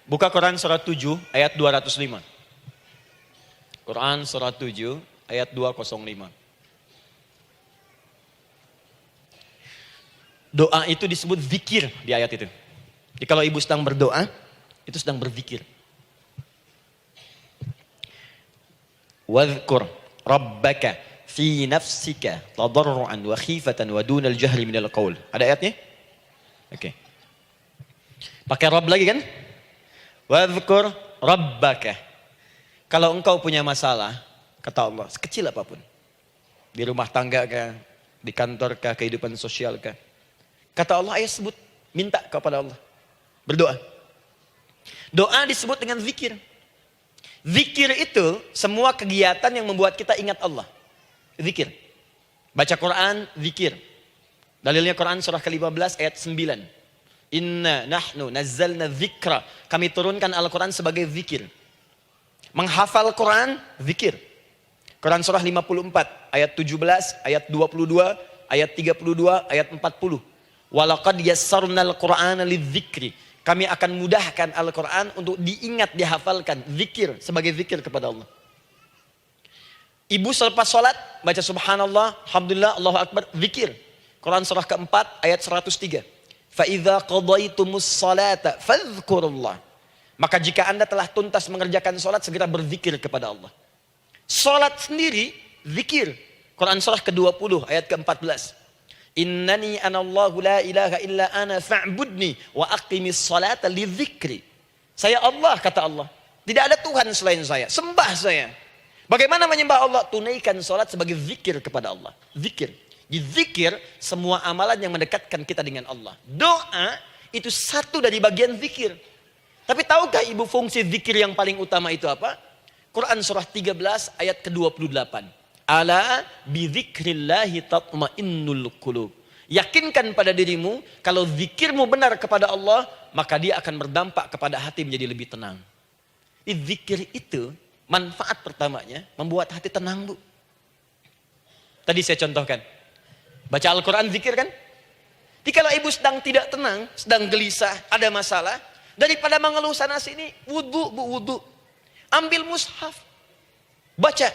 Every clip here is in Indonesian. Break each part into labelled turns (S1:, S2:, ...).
S1: Buka Quran surat 7 ayat 205. Quran surat 7 ayat 205. Doa itu disebut zikir di ayat itu. Jadi kalau ibu sedang berdoa, itu sedang berzikir. Wadhkur rabbaka fi nafsika tadarruan wa khifatan wa dunal jahri minal qaul. Ada ayatnya? Oke. Pakai Rabb lagi kan? Wadhkur rabbaka. Kalau engkau punya masalah, kata Allah, sekecil apapun. Di rumah tangga kah, di kantor kah, kehidupan sosial kah. Kata Allah, ayat sebut, minta kepada Allah. Berdoa. Doa disebut dengan zikir. Zikir itu semua kegiatan yang membuat kita ingat Allah. Zikir. Baca Quran, zikir. Dalilnya Quran surah ke-15 ayat 9. Inna nahnu nazzalna dzikra. Kami turunkan Al-Quran sebagai zikir. Menghafal Quran, zikir. Quran surah 54 ayat 17, ayat 22, ayat 32, ayat 40. Walaqad yassarnal Qur'ana lidzikri. Kami akan mudahkan Al-Quran untuk diingat, dihafalkan. Zikir, sebagai zikir kepada Allah. Ibu selepas sholat, baca subhanallah, alhamdulillah, Allahu Akbar, zikir. Quran surah keempat, ayat 103. فَإِذَا قَضَيْتُمُ الصَّلَاةَ فَاذْكُرُوا اللَّهَ. Maka jika anda telah tuntas mengerjakan sholat, segera berzikir kepada Allah. Sholat sendiri, zikir. Quran surah ke-20, ayat ke-14. Innani anallahu la ilaha illa ana fa'budni wa aqimis salata lidzikri. Saya Allah, kata Allah. Tidak ada Tuhan selain saya. Sembah saya. Bagaimana menyembah Allah? Tunaikan salat sebagai zikir kepada Allah. Zikir. Di zikir semua amalan yang mendekatkan kita dengan Allah. Doa itu satu dari bagian zikir. Tapi tahukah ibu fungsi zikir yang paling utama itu apa? Quran surah 13 ayat ke-28. Ala bidzikrillahi tatmainnul qulub. Yakinkan pada dirimu, kalau zikirmu benar kepada Allah, maka dia akan berdampak kepada hati menjadi lebih tenang. Zikir itu manfaat pertamanya membuat hati tenang, Bu. Tadi saya contohkan. Baca Al-Quran zikir kan? Jadi kalau ibu sedang tidak tenang, sedang gelisah, ada masalah, daripada mengeluh sana sini, wudu, Bu, wudu. Ambil mushaf. Baca.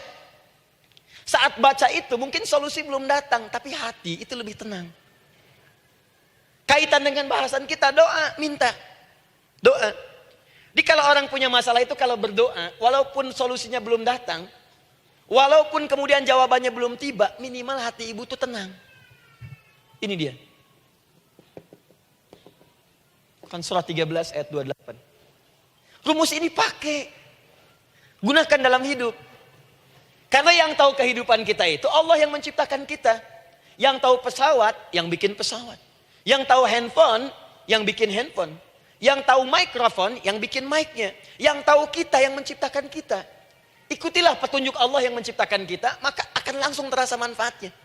S1: Saat baca itu mungkin solusi belum datang, tapi hati itu lebih tenang. Kaitan dengan bahasan kita, doa, minta. Doa. Jadi kalau orang punya masalah itu kalau berdoa, walaupun solusinya belum datang, walaupun kemudian jawabannya belum tiba, minimal hati ibu itu tenang. Ini dia. Kan surah 13 ayat 28. Rumus ini pakai. Gunakan dalam hidup. Karena yang tahu kehidupan kita itu Allah yang menciptakan kita. Yang tahu pesawat, yang bikin pesawat. Yang tahu handphone, yang bikin handphone. Yang tahu mikrofon, yang bikin mic-nya. Yang tahu kita, yang menciptakan kita. Ikutilah petunjuk Allah yang menciptakan kita, maka akan langsung terasa manfaatnya.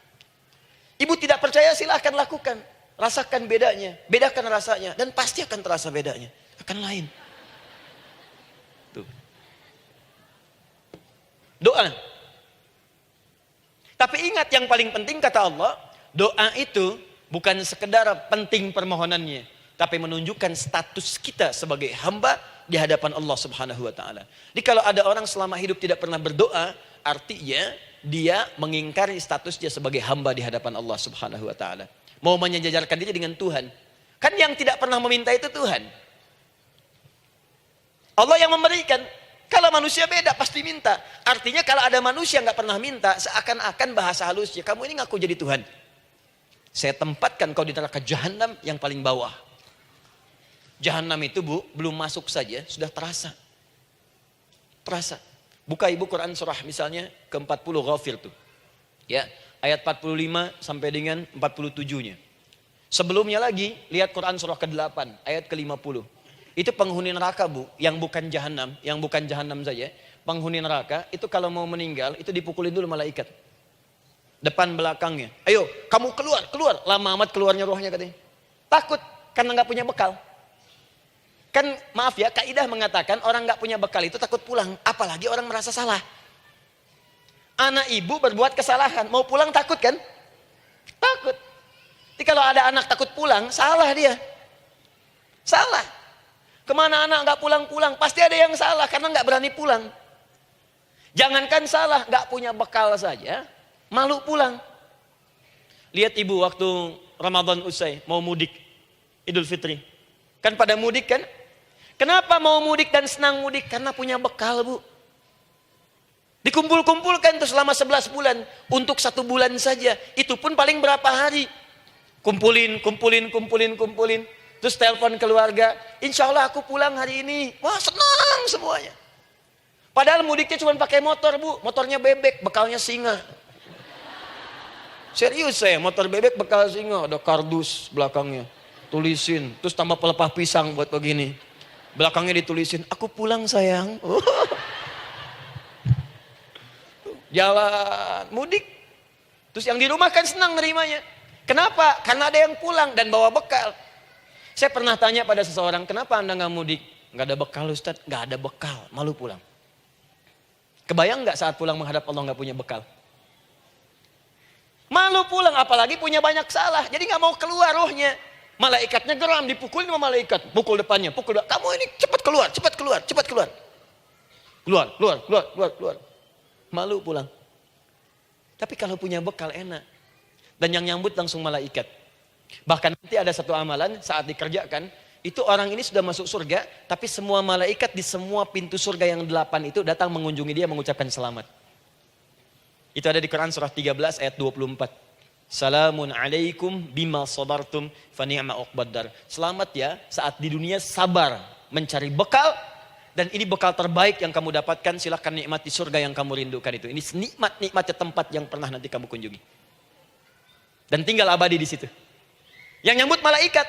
S1: Ibu tidak percaya, silahkan lakukan. Rasakan bedanya, bedakan rasanya. Dan pasti akan terasa bedanya. Akan lain. Tuh. Doa. Tapi ingat yang paling penting kata Allah, doa itu bukan sekedar penting permohonannya, tapi menunjukkan status kita sebagai hamba di hadapan Allah Subhanahu wa taala. Jadi kalau ada orang selama hidup tidak pernah berdoa, artinya dia mengingkari status dia sebagai hamba di hadapan Allah Subhanahu wa taala. Mau menyejajarkan diri dengan Tuhan. Kan yang tidak pernah meminta itu Tuhan. Allah yang memberikan. Kalau manusia beda pasti minta. Artinya kalau ada manusia nggak pernah minta, seakan-akan bahasa halusnya, kamu ini ngaku jadi Tuhan. Saya tempatkan kau di neraka jahanam yang paling bawah. Jahanam itu, Bu, belum masuk saja sudah terasa. Terasa. Buka ibu Quran surah misalnya ke-40 Ghafir tuh. Ya, ayat 45 sampai dengan 47-nya. Sebelumnya lagi lihat Quran surah ke-8 ayat ke-50. Itu penghuni neraka, Bu, yang bukan jahanam saja. Penghuni neraka itu kalau mau meninggal itu dipukulin dulu malaikat. Depan belakangnya. Ayo, kamu keluar. Lama amat keluarnya rohnya katanya. Takut karena nggak punya bekal. Kan maaf ya, kaidah mengatakan orang nggak punya bekal itu takut pulang, apalagi orang merasa salah. Anak ibu berbuat kesalahan, mau pulang takut kan? Takut. Jadi kalau ada anak takut pulang, salah dia. Salah. Kemana anak nggak pulang-pulang? Pasti ada yang salah karena nggak berani pulang. Jangankan salah, nggak punya bekal saja, malu pulang. Lihat ibu waktu Ramadan usai, mau mudik, Idul Fitri. Kan pada mudik kan? Kenapa mau mudik dan senang mudik? Karena punya bekal, Bu. Dikumpul-kumpulkan tuh selama 11 bulan. Untuk 1 bulan saja. Itu pun paling berapa hari. Kumpulin. Terus telepon keluarga. Insya Allah aku pulang hari ini. Wah, senang semuanya. Padahal mudiknya cuma pakai motor, Bu. Motornya bebek, bekalnya singa. Serius saya, motor bebek bekal singa. Ada kardus belakangnya. Tulisin. Terus tambah pelepah pisang buat begini. Belakangnya ditulisin, aku pulang sayang. Jalan, mudik. Terus yang di rumah kan senang nerimanya. Kenapa? Karena ada yang pulang dan bawa bekal. Saya pernah tanya pada seseorang, kenapa anda gak mudik? Gak ada bekal Ustaz, gak ada bekal, malu pulang. Kebayang gak saat pulang menghadap Allah gak punya bekal? Malu pulang, apalagi punya banyak salah. Jadi gak mau keluar rohnya. Malaikatnya geram, dipukulin sama malaikat. Pukul depannya, pukul depan. Kamu ini cepat keluar, cepat keluar, cepat keluar. Keluar. Malu pulang. Tapi kalau punya bekal enak. Dan yang nyambut langsung malaikat. Bahkan nanti ada satu amalan saat dikerjakan. Itu orang ini sudah masuk surga. Tapi semua malaikat di semua pintu surga yang 8 itu datang mengunjungi dia mengucapkan selamat. Itu ada di Quran surah 13 ayat 24. Salamun alaikum bima sabartum fa ni'ma uqbaddar. Selamat ya saat di dunia sabar mencari bekal dan ini bekal terbaik yang kamu dapatkan, silakan nikmati surga yang kamu rindukan itu. Ini nikmatnya tempat yang pernah nanti kamu kunjungi. Dan tinggal abadi di situ. Yang nyambut malaikat.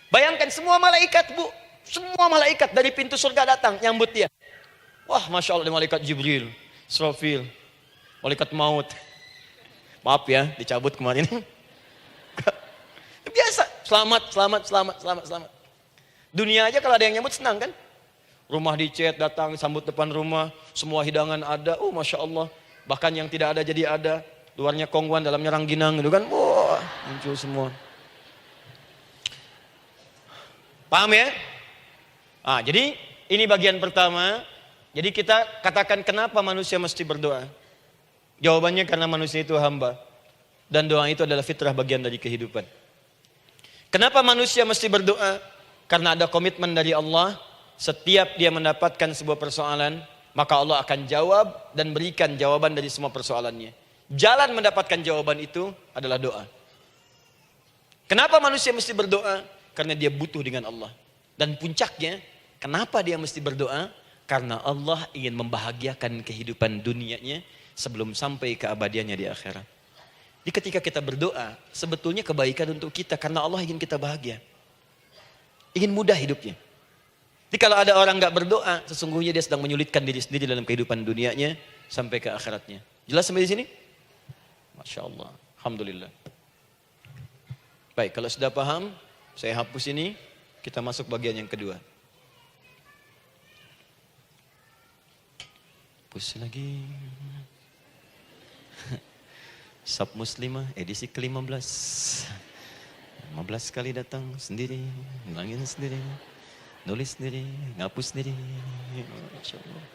S1: Bayangkan semua malaikat, Bu. Semua malaikat dari pintu surga datang nyambut dia. Wah, Masya Allah, malaikat Jibril, Israfil, malaikat maut. Maaf ya, dicabut kemarin. Biasa, selamat. Dunia aja kalau ada yang nyambut senang kan? Rumah dicet, datang, sambut depan rumah, semua hidangan ada, Masya Allah. Bahkan yang tidak ada jadi ada. Luarnya kongguan, dalamnya rangginang gitu kan. Wah, muncul semua. Paham ya? Jadi ini bagian pertama. Jadi kita katakan kenapa manusia mesti berdoa. Jawabannya karena manusia itu hamba. Dan doa itu adalah fitrah bagian dari kehidupan. Kenapa manusia mesti berdoa? Karena ada komitmen dari Allah. Setiap dia mendapatkan sebuah persoalan, maka Allah akan jawab dan berikan jawaban dari semua persoalannya. Jalan mendapatkan jawaban itu adalah doa. Kenapa manusia mesti berdoa? Karena dia butuh dengan Allah. Dan puncaknya, kenapa dia mesti berdoa? Karena Allah ingin membahagiakan kehidupan dunianya sebelum sampai keabadiannya di akhirat. Jadi ketika kita berdoa, sebetulnya kebaikan untuk kita karena Allah ingin kita bahagia. Ingin mudah hidupnya. Jadi kalau ada orang gak berdoa, sesungguhnya dia sedang menyulitkan diri sendiri dalam kehidupan dunianya sampai ke akhiratnya. Jelas sampai di sini? Masya Allah. Alhamdulillah. Baik, kalau sudah paham, saya hapus ini, kita masuk bagian yang kedua. Hapus lagi. Sab Muslimah edisi ke-15. 15 kali datang sendiri, ngulangin sendiri, nulis sendiri, ngapus sendiri. Masya Allah.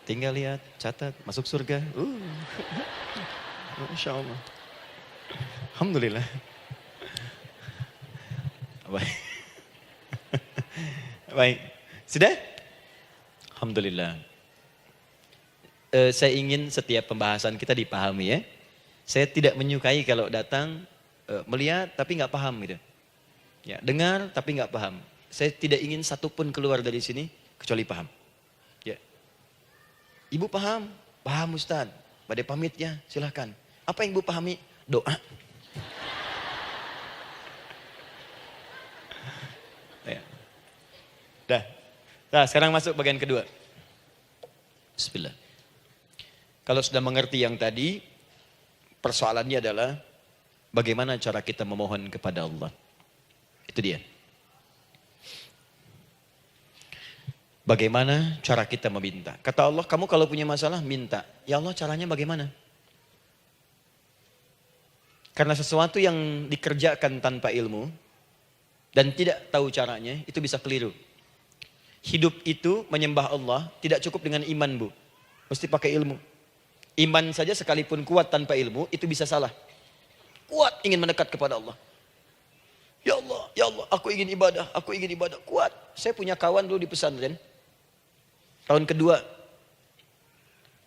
S1: Tinggal lihat, catat, masuk surga. Masya Allah. Alhamdulillah. Baik. Baik. Sudah? Alhamdulillah. Saya ingin setiap pembahasan kita dipahami ya. Saya tidak menyukai kalau datang melihat tapi nggak paham gitu. Ya, dengar tapi nggak paham. Saya tidak ingin satupun keluar dari sini kecuali paham. Ya. Ibu paham? Paham Ustaz. Pada pamit ya, silahkan. Apa yang ibu pahami? Doa. Ya. Dah. Nah, sekarang masuk bagian kedua. Bismillah. Kalau sudah mengerti yang tadi, persoalannya adalah bagaimana cara kita memohon kepada Allah. Itu dia. Bagaimana cara kita meminta? Kata Allah, kamu kalau punya masalah, minta. Ya Allah, caranya bagaimana? Karena sesuatu yang dikerjakan tanpa ilmu, dan tidak tahu caranya, itu bisa keliru. Hidup itu menyembah Allah tidak cukup dengan iman, Bu. Mesti pakai ilmu. Iman saja sekalipun kuat tanpa ilmu, itu bisa salah. Kuat ingin mendekat kepada Allah. Ya Allah, aku ingin ibadah, kuat. Saya punya kawan dulu di pesantren. Tahun kedua,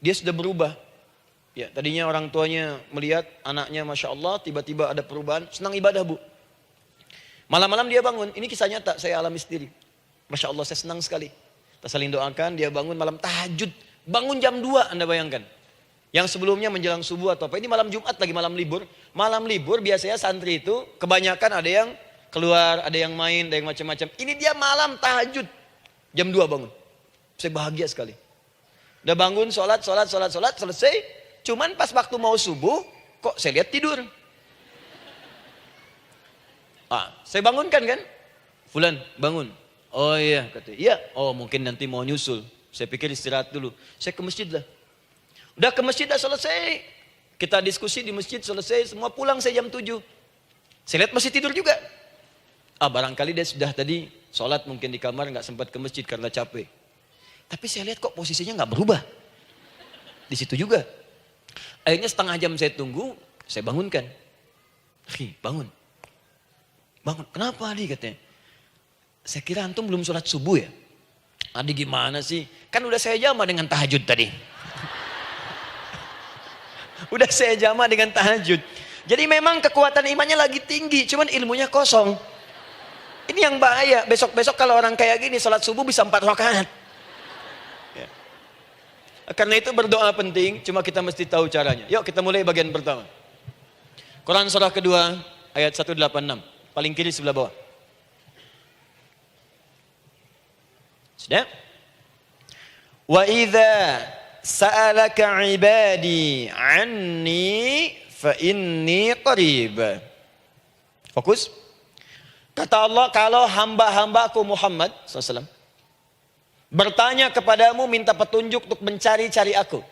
S1: dia sudah berubah. Ya, tadinya orang tuanya melihat anaknya Masya Allah, tiba-tiba ada perubahan, senang ibadah, Bu. Malam-malam dia bangun, ini kisah nyata, saya alami sendiri. Masya Allah, saya senang sekali. Kita saling doakan, dia bangun malam tahajud. Bangun jam 2, Anda bayangkan. Yang sebelumnya menjelang subuh atau apa, ini malam Jumat lagi, malam libur. Malam libur biasanya santri itu, kebanyakan ada yang keluar, ada yang main, ada yang macam-macam. Ini dia malam tahajud, jam 2 bangun. Saya bahagia sekali. Udah bangun, sholat, selesai. Cuman pas waktu mau subuh, kok saya lihat tidur. Saya bangunkan kan. Fulan, bangun. Oh iya, katanya. Iya, oh mungkin nanti mau nyusul. Saya pikir istirahat dulu. Saya ke masjid lah. Udah ke masjid, dah selesai. Kita diskusi di masjid, selesai. Semua pulang saya jam 7. Saya lihat masih tidur juga. Barangkali dia sudah tadi sholat mungkin di kamar, nggak sempat ke masjid karena capek. Tapi saya lihat kok posisinya nggak berubah. Di situ juga. Akhirnya setengah jam saya tunggu, saya bangunkan. Bangun. Kenapa Adi, katanya? Saya kira antum belum sholat subuh ya? Adi gimana sih? Kan udah saya jama dengan tahajud tadi. Udah saya jama dengan tahajud. Jadi memang kekuatan imannya lagi tinggi, cuman ilmunya kosong. Ini yang bahaya. Besok-besok kalau orang kayak gini sholat subuh bisa 4 rakaat. Ya. Karena itu berdoa penting, cuma kita mesti tahu caranya. Yuk kita mulai bagian pertama. Quran surah kedua ayat 186. Paling kiri sebelah bawah. Sudah? Wa idza sa'alaka 'ibadi 'anni fa inni qarib. Fokus. Kata Allah, kalau hamba-hambaku Muhammad SAW bertanya kepadamu, minta petunjuk untuk mencari-cari aku.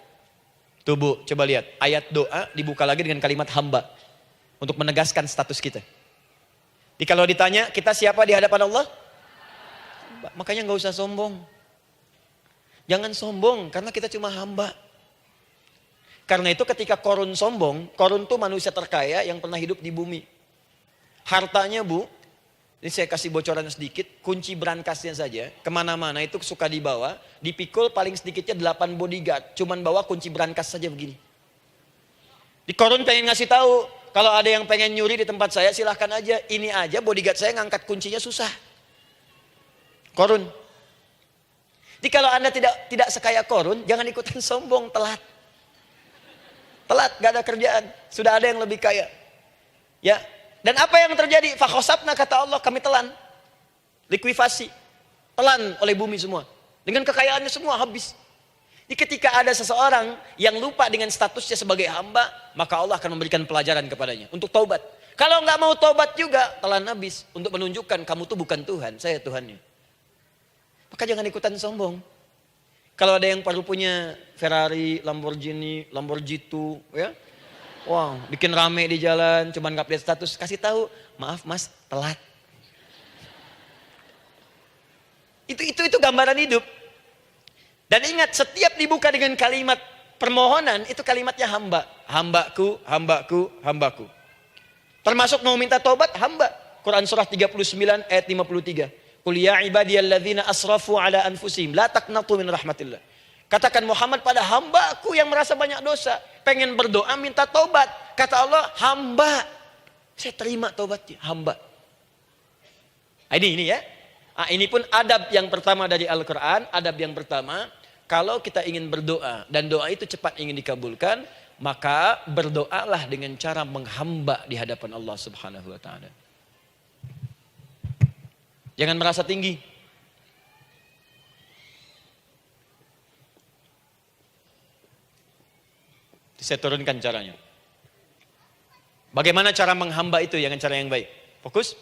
S1: Tuh Bu, coba lihat. Ayat doa dibuka lagi dengan kalimat hamba. Untuk menegaskan status kita. Jadi kalau ditanya, kita siapa di hadapan Allah? Hamba. Makanya nggak usah sombong. Jangan sombong, karena kita cuma hamba. Karena itu ketika Korun sombong, Korun tuh manusia terkaya yang pernah hidup di bumi. Hartanya Bu, ini saya kasih bocoran sedikit, kunci berangkasnya saja, kemana-mana itu suka dibawa, dipikul paling sedikitnya 8 bodyguard, cuman bawa kunci berangkas saja begini. Di Korun pengen ngasih tahu, kalau ada yang pengen nyuri di tempat saya silahkan aja, ini aja bodyguard saya ngangkat kuncinya susah. Korun. Jadi kalau Anda tidak sekaya Korun, jangan ikutan sombong, telat. Telat, gak ada kerjaan, sudah ada yang lebih kaya. Ya. Dan apa yang terjadi? Fakhosabna, kata Allah, kami telan. Likuifasi. Telan oleh bumi semua. Dengan kekayaannya semua habis. Jadi ketika ada seseorang yang lupa dengan statusnya sebagai hamba, maka Allah akan memberikan pelajaran kepadanya untuk taubat. Kalau nggak mau taubat juga, telan habis. Untuk menunjukkan kamu tuh bukan Tuhan, saya Tuhannya. Maka jangan ikutan sombong. Kalau ada yang baru punya Ferrari, Lamborghini, Lamborghini, ya, wow, bikin rame di jalan, cuman nggak update status, kasih tahu, maaf mas, telat. Itu gambaran hidup. Dan ingat, setiap dibuka dengan kalimat permohonan, itu kalimatnya hamba. Hambaku, hambaku, hambaku. Termasuk mau minta tobat, hamba. Quran surah 39 ayat 53. Qul ya ibadiyalladzina asrafu ala anfusihim, la taqnatu min rahmatillah. Katakan Muhammad pada hambaku yang merasa banyak dosa. Pengen berdoa, minta tobat. Kata Allah, hamba. Saya terima tobatnya, hamba. Ini ya. Ini pun adab yang pertama dari Al-Quran. Adab yang pertama, kalau kita ingin berdoa dan doa itu cepat ingin dikabulkan, maka berdoalah dengan cara menghamba di hadapan Allah Subhanahu wa ta'ala. Jangan merasa tinggi. Saya turunkan caranya. Bagaimana cara menghamba itu dengan cara yang baik? Fokus.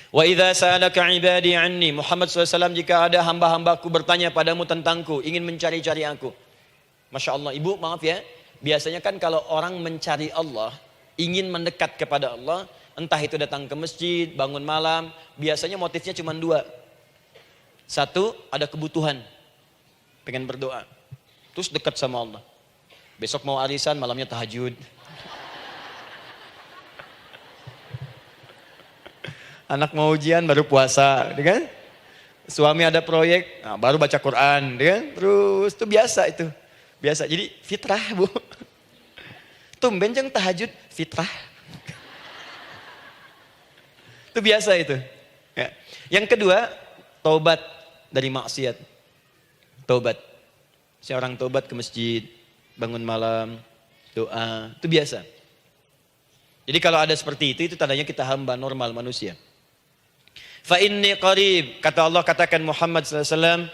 S1: Wa idza sa'alaka 'ibadi 'anni, Muhammad SAW, jika ada hamba-hambaku bertanya padamu tentangku, ingin mencari-cari aku. Masya Allah, ibu maaf ya, biasanya kan kalau orang mencari Allah, ingin mendekat kepada Allah, Entah itu datang ke masjid, bangun malam, biasanya motifnya cuma dua. Satu, ada kebutuhan, pengen berdoa. Terus dekat sama Allah. Besok mau arisan, malamnya tahajud. Anak mau ujian, baru puasa, kan? Suami ada proyek, nah, baru baca Quran, kan? Terus itu biasa itu. Biasa, jadi fitrah bu. Tumben jeng tahajud, fitrah. Itu biasa itu. Ya. Yang kedua, taubat dari maksiat. Taubat. Seorang taubat ke masjid, bangun malam, doa, itu biasa. Jadi kalau ada seperti itu tandanya kita hamba normal manusia. Fa inni qarib, kata Allah, katakan Muhammad SAW,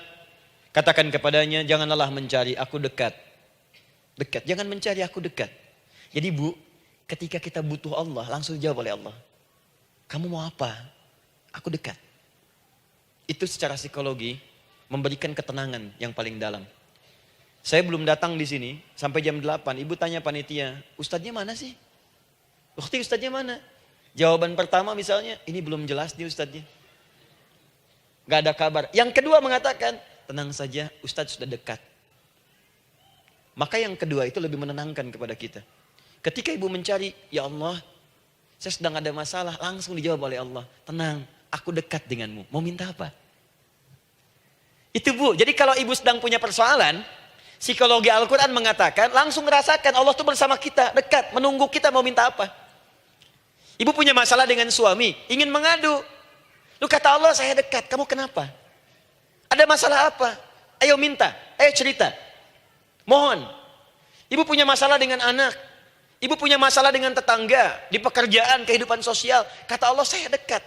S1: katakan kepadanya, janganlah mencari, aku dekat. Dekat, jangan mencari, aku dekat. Jadi bu, ketika kita butuh Allah, langsung jawab oleh Allah. Kamu mau apa? Aku dekat. Itu secara psikologi memberikan ketenangan yang paling dalam. Saya belum datang di sini sampai jam 8. Ibu tanya panitia, ustadznya mana sih? Ukti, ustadznya mana? Jawaban pertama misalnya, ini belum jelas nih ustadznya. Gak ada kabar. Yang kedua mengatakan, tenang saja, ustadz sudah dekat. Maka yang kedua itu lebih menenangkan kepada kita. Ketika ibu mencari, ya Allah, saya sedang ada masalah, langsung dijawab oleh Allah. Tenang, aku dekat denganmu. Mau minta apa? Itu bu, jadi kalau ibu sedang punya persoalan, psikologi Al-Quran mengatakan, langsung rasakan Allah itu bersama kita, dekat, menunggu kita mau minta apa. Ibu punya masalah dengan suami, ingin mengadu. Lu kata Allah, saya dekat, kamu kenapa? Ada masalah apa? Ayo minta, ayo cerita. Mohon. Ibu punya masalah dengan anak. Ibu punya masalah dengan tetangga, di pekerjaan, kehidupan sosial. Kata Allah, saya dekat.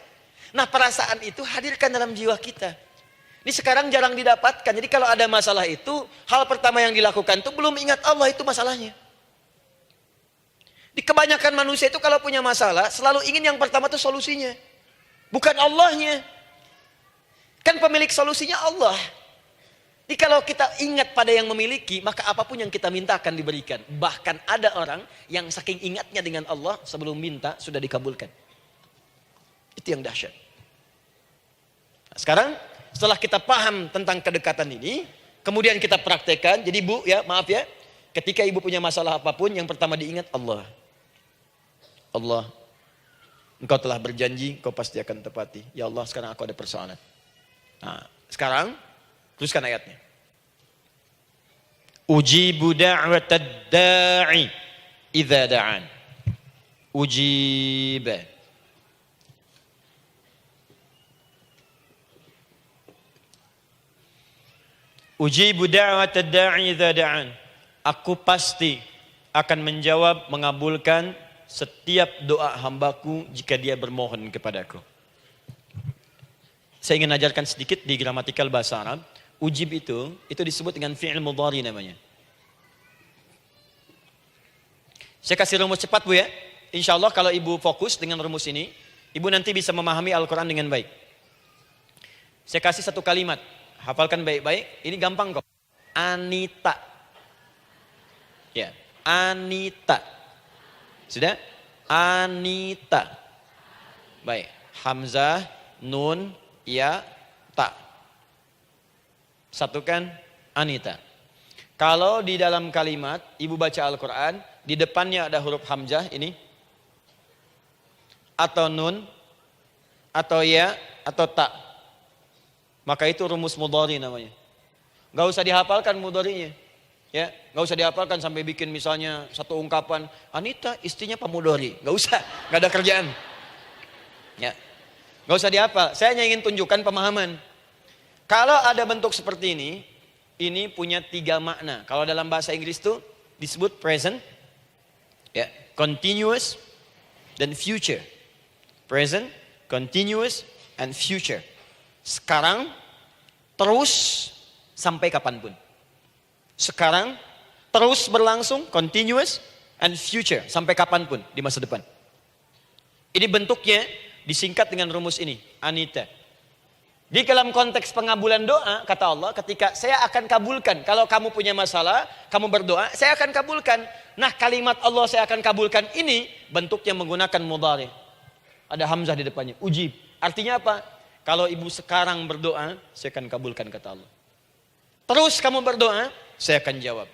S1: Nah perasaan itu hadirkan dalam jiwa kita. Ini sekarang jarang didapatkan. Jadi kalau ada masalah itu, hal pertama yang dilakukan itu belum ingat Allah itu masalahnya. Di kebanyakan manusia itu kalau punya masalah, selalu ingin yang pertama itu solusinya. Bukan Allahnya. Kan pemilik solusinya Allah. Jadi kalau kita ingat pada yang memiliki, maka apapun yang kita minta akan diberikan. Bahkan ada orang yang saking ingatnya dengan Allah, sebelum minta sudah dikabulkan. Itu yang dahsyat. Nah, sekarang setelah kita paham tentang kedekatan ini, kemudian kita praktekkan. Jadi bu, ya maaf ya, ketika ibu punya masalah apapun, yang pertama diingat Allah. Allah, engkau telah berjanji, engkau pasti akan tepati. Ya Allah, sekarang aku ada persoalan. Nah, sekarang teruskan ayatnya. Ujibu da'watad da'i idza da'an. Ujiba. Ujibu da'watad da'i idza da'an. Aku pasti akan menjawab, mengabulkan setiap doa hambaku jika dia bermohon kepadaku. Saya ingin ajarkan sedikit di gramatikal bahasa Arab. Ujib itu disebut dengan fi'il mudhari namanya. Saya kasih rumus cepat bu ya. Insya Allah kalau ibu fokus dengan rumus ini, ibu nanti bisa memahami Al-Quran dengan baik. Saya kasih satu kalimat. Hafalkan baik-baik. Ini gampang kok. Anita. Ya, Anita. Sudah? Anita. Baik. Hamzah, nun, ya, ta. Satukan Anita. Kalau di dalam kalimat ibu baca Al-Quran, di depannya ada huruf hamzah ini, atau nun, atau ya, atau ta, maka itu rumus mudhari namanya. Gak usah dihafalkan mudharinya, ya, gak usah dihafalkan sampai bikin misalnya satu ungkapan Anita istrinya Pak Mudhari, gak usah, gak ada kerjaan, ya, gak usah dihafal. Saya hanya ingin tunjukkan pemahaman. Kalau ada bentuk seperti ini punya 3 makna. Kalau dalam bahasa Inggris itu disebut present, ya, continuous, dan future. Present, continuous, and future. Sekarang, terus, sampai kapanpun. Sekarang, terus berlangsung, continuous, and future. Sampai kapanpun di masa depan. Ini bentuknya disingkat dengan rumus ini, Anita. Di dalam konteks pengabulan doa, kata Allah, ketika saya akan kabulkan. Kalau kamu punya masalah, kamu berdoa, saya akan kabulkan. Nah kalimat Allah saya akan kabulkan ini, bentuknya menggunakan mudhari. Ada hamzah di depannya. Ujib. Artinya apa? Kalau ibu sekarang berdoa, saya akan kabulkan kata Allah. Terus kamu berdoa, saya akan jawab.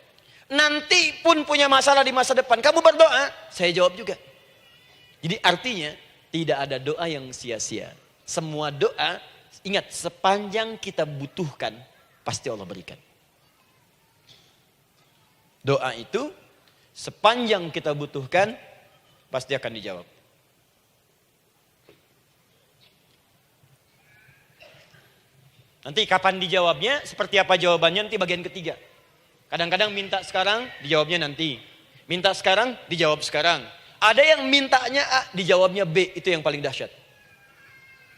S1: Nanti pun punya masalah di masa depan, kamu berdoa, saya jawab juga. Jadi artinya tidak ada doa yang sia-sia. Semua doa, ingat, sepanjang kita butuhkan, pasti Allah berikan. Doa itu sepanjang kita butuhkan, pasti akan dijawab. Nanti kapan dijawabnya, seperti apa jawabannya, nanti bagian ketiga. Kadang-kadang minta sekarang, dijawabnya nanti. Minta sekarang, dijawab sekarang. Ada yang mintanya A, dijawabnya B, itu yang paling dahsyat.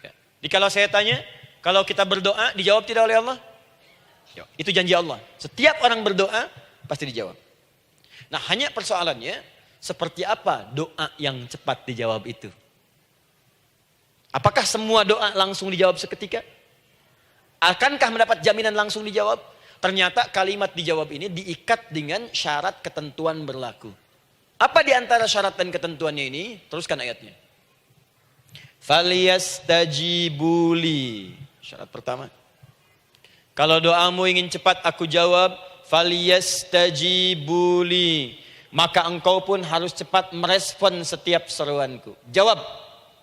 S1: Ya. Jadi kalau saya tanya, kalau kita berdoa, dijawab tidak oleh Allah? Ya. Itu janji Allah. Setiap orang berdoa, pasti dijawab. Nah hanya persoalannya, seperti apa doa yang cepat dijawab itu? Apakah semua doa langsung dijawab seketika? Akankah mendapat jaminan langsung dijawab? Ternyata kalimat dijawab ini diikat dengan syarat ketentuan berlaku. Apa di antara syarat dan ketentuannya ini? Teruskan ayatnya. Falyastajibuli. Syarat pertama. Kalau doamu ingin cepat aku jawab, falyastajibuli. Maka engkau pun harus cepat merespon setiap seruanku. Jawab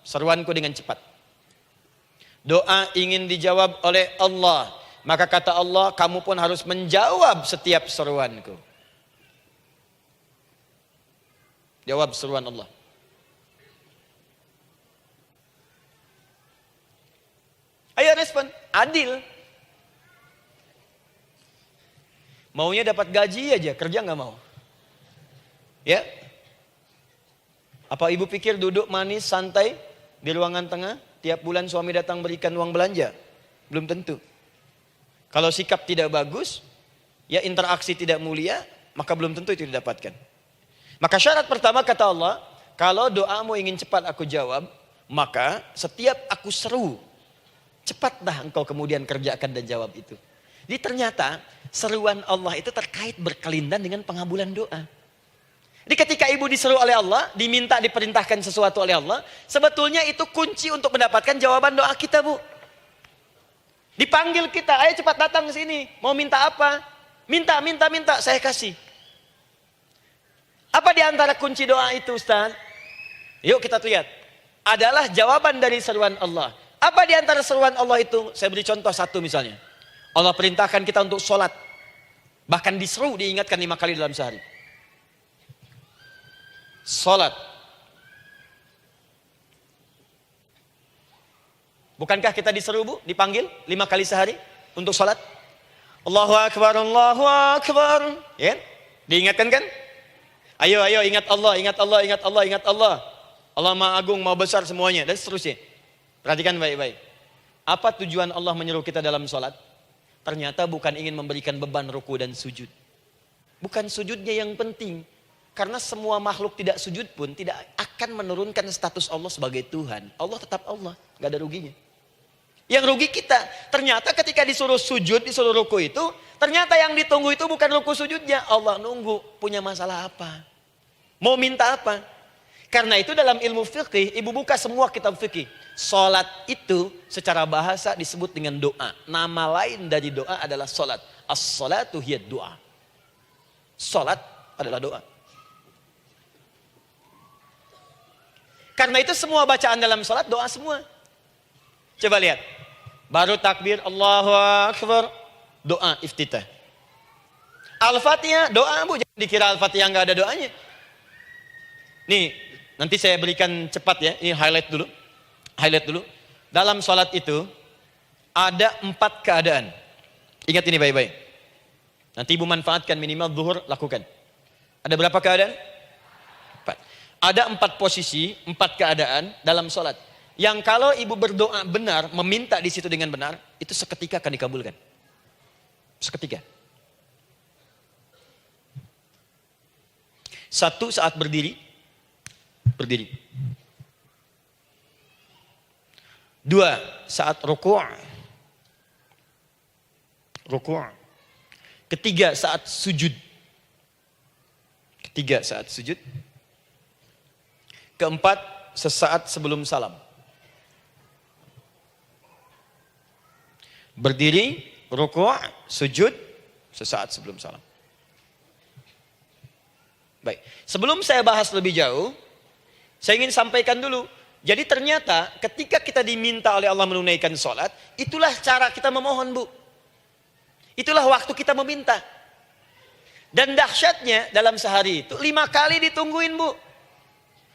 S1: seruanku dengan cepat. Doa ingin dijawab oleh Allah, maka kata Allah, kamu pun harus menjawab setiap seruanku. Jawab seruan Allah. Ayo respon, adil. Maunya dapat gaji aja, kerja nggak mau. Ya? Apa ibu pikir duduk manis, santai di ruangan tengah? Tiap bulan suami datang berikan uang belanja? Belum tentu. Kalau sikap tidak bagus, ya interaksi tidak mulia, maka belum tentu itu didapatkan. Maka syarat pertama kata Allah, kalau doamu ingin cepat aku jawab, maka setiap aku seru, cepatlah engkau kemudian kerjakan dan jawab itu. Jadi ternyata seruan Allah itu terkait berkelindan dengan pengabulan doa. Jadi ketika ibu diseru oleh Allah, diminta diperintahkan sesuatu oleh Allah, sebetulnya itu kunci untuk mendapatkan jawaban doa kita, Bu. Dipanggil kita, ayo cepat datang ke sini, mau minta apa? Minta, saya kasih. Apa di antara kunci doa itu, Ustaz? Yuk kita lihat. Adalah jawaban dari seruan Allah. Apa di antara seruan Allah itu? Saya beri contoh satu misalnya. Allah perintahkan kita untuk sholat. Bahkan diseru, diingatkan 5 kali dalam sehari. Salat. Bukankah kita diseru, Bu, dipanggil 5 kali sehari untuk salat? Allahu Akbar, Allahu Akbar. Ya? Diingatkan kan? Ayo ingat Allah, ingat Allah, ingat Allah, ingat Allah. Allah Maha Agung, Maha Besar semuanya dan seterusnya. Perhatikan baik-baik. Apa tujuan Allah menyeru kita dalam salat? Ternyata bukan ingin memberikan beban ruku dan sujud. Bukan sujudnya yang penting. Karena semua makhluk tidak sujud pun tidak akan menurunkan status Allah sebagai Tuhan. Allah tetap Allah, gak ada ruginya. Yang rugi kita, ternyata ketika disuruh sujud, disuruh ruku itu, ternyata yang ditunggu itu bukan ruku sujudnya. Allah nunggu, punya masalah apa? Mau minta apa? Karena itu dalam ilmu fikih, ibu buka semua kitab fikih. Salat itu secara bahasa disebut dengan doa. Nama lain dari doa adalah salat. As-salatu hiya doa. Salat adalah doa. Karena itu semua bacaan dalam salat doa semua. Coba lihat. Baru takbir Allahu Akbar, doa iftitah. Al-Fatihah doa, Bu, jangan dikira Al-Fatihah enggak ada doanya. Nih, nanti saya berikan cepat ya. Ini highlight dulu. Highlight dulu. Dalam salat itu ada 4 keadaan. Ingat ini baik-baik. Nanti Ibu manfaatkan minimal zuhur lakukan. Ada berapa keadaan? 4. Ada 4 posisi, 4 keadaan dalam salat. Yang kalau ibu berdoa benar, meminta di situ dengan benar, itu seketika akan dikabulkan. Seketika. 1 saat berdiri. Berdiri. 2 saat ruku'. Ruku'. 3 saat sujud. 3 saat sujud. 4 sesaat sebelum salam. Berdiri, rukuk, sujud sesaat sebelum salam. Baik, sebelum saya bahas lebih jauh, saya ingin sampaikan dulu. Jadi ternyata ketika kita diminta oleh Allah menunaikan sholat, itulah cara kita memohon, Bu. Itulah waktu kita meminta. Dan dahsyatnya dalam sehari itu 5 kali ditungguin, Bu.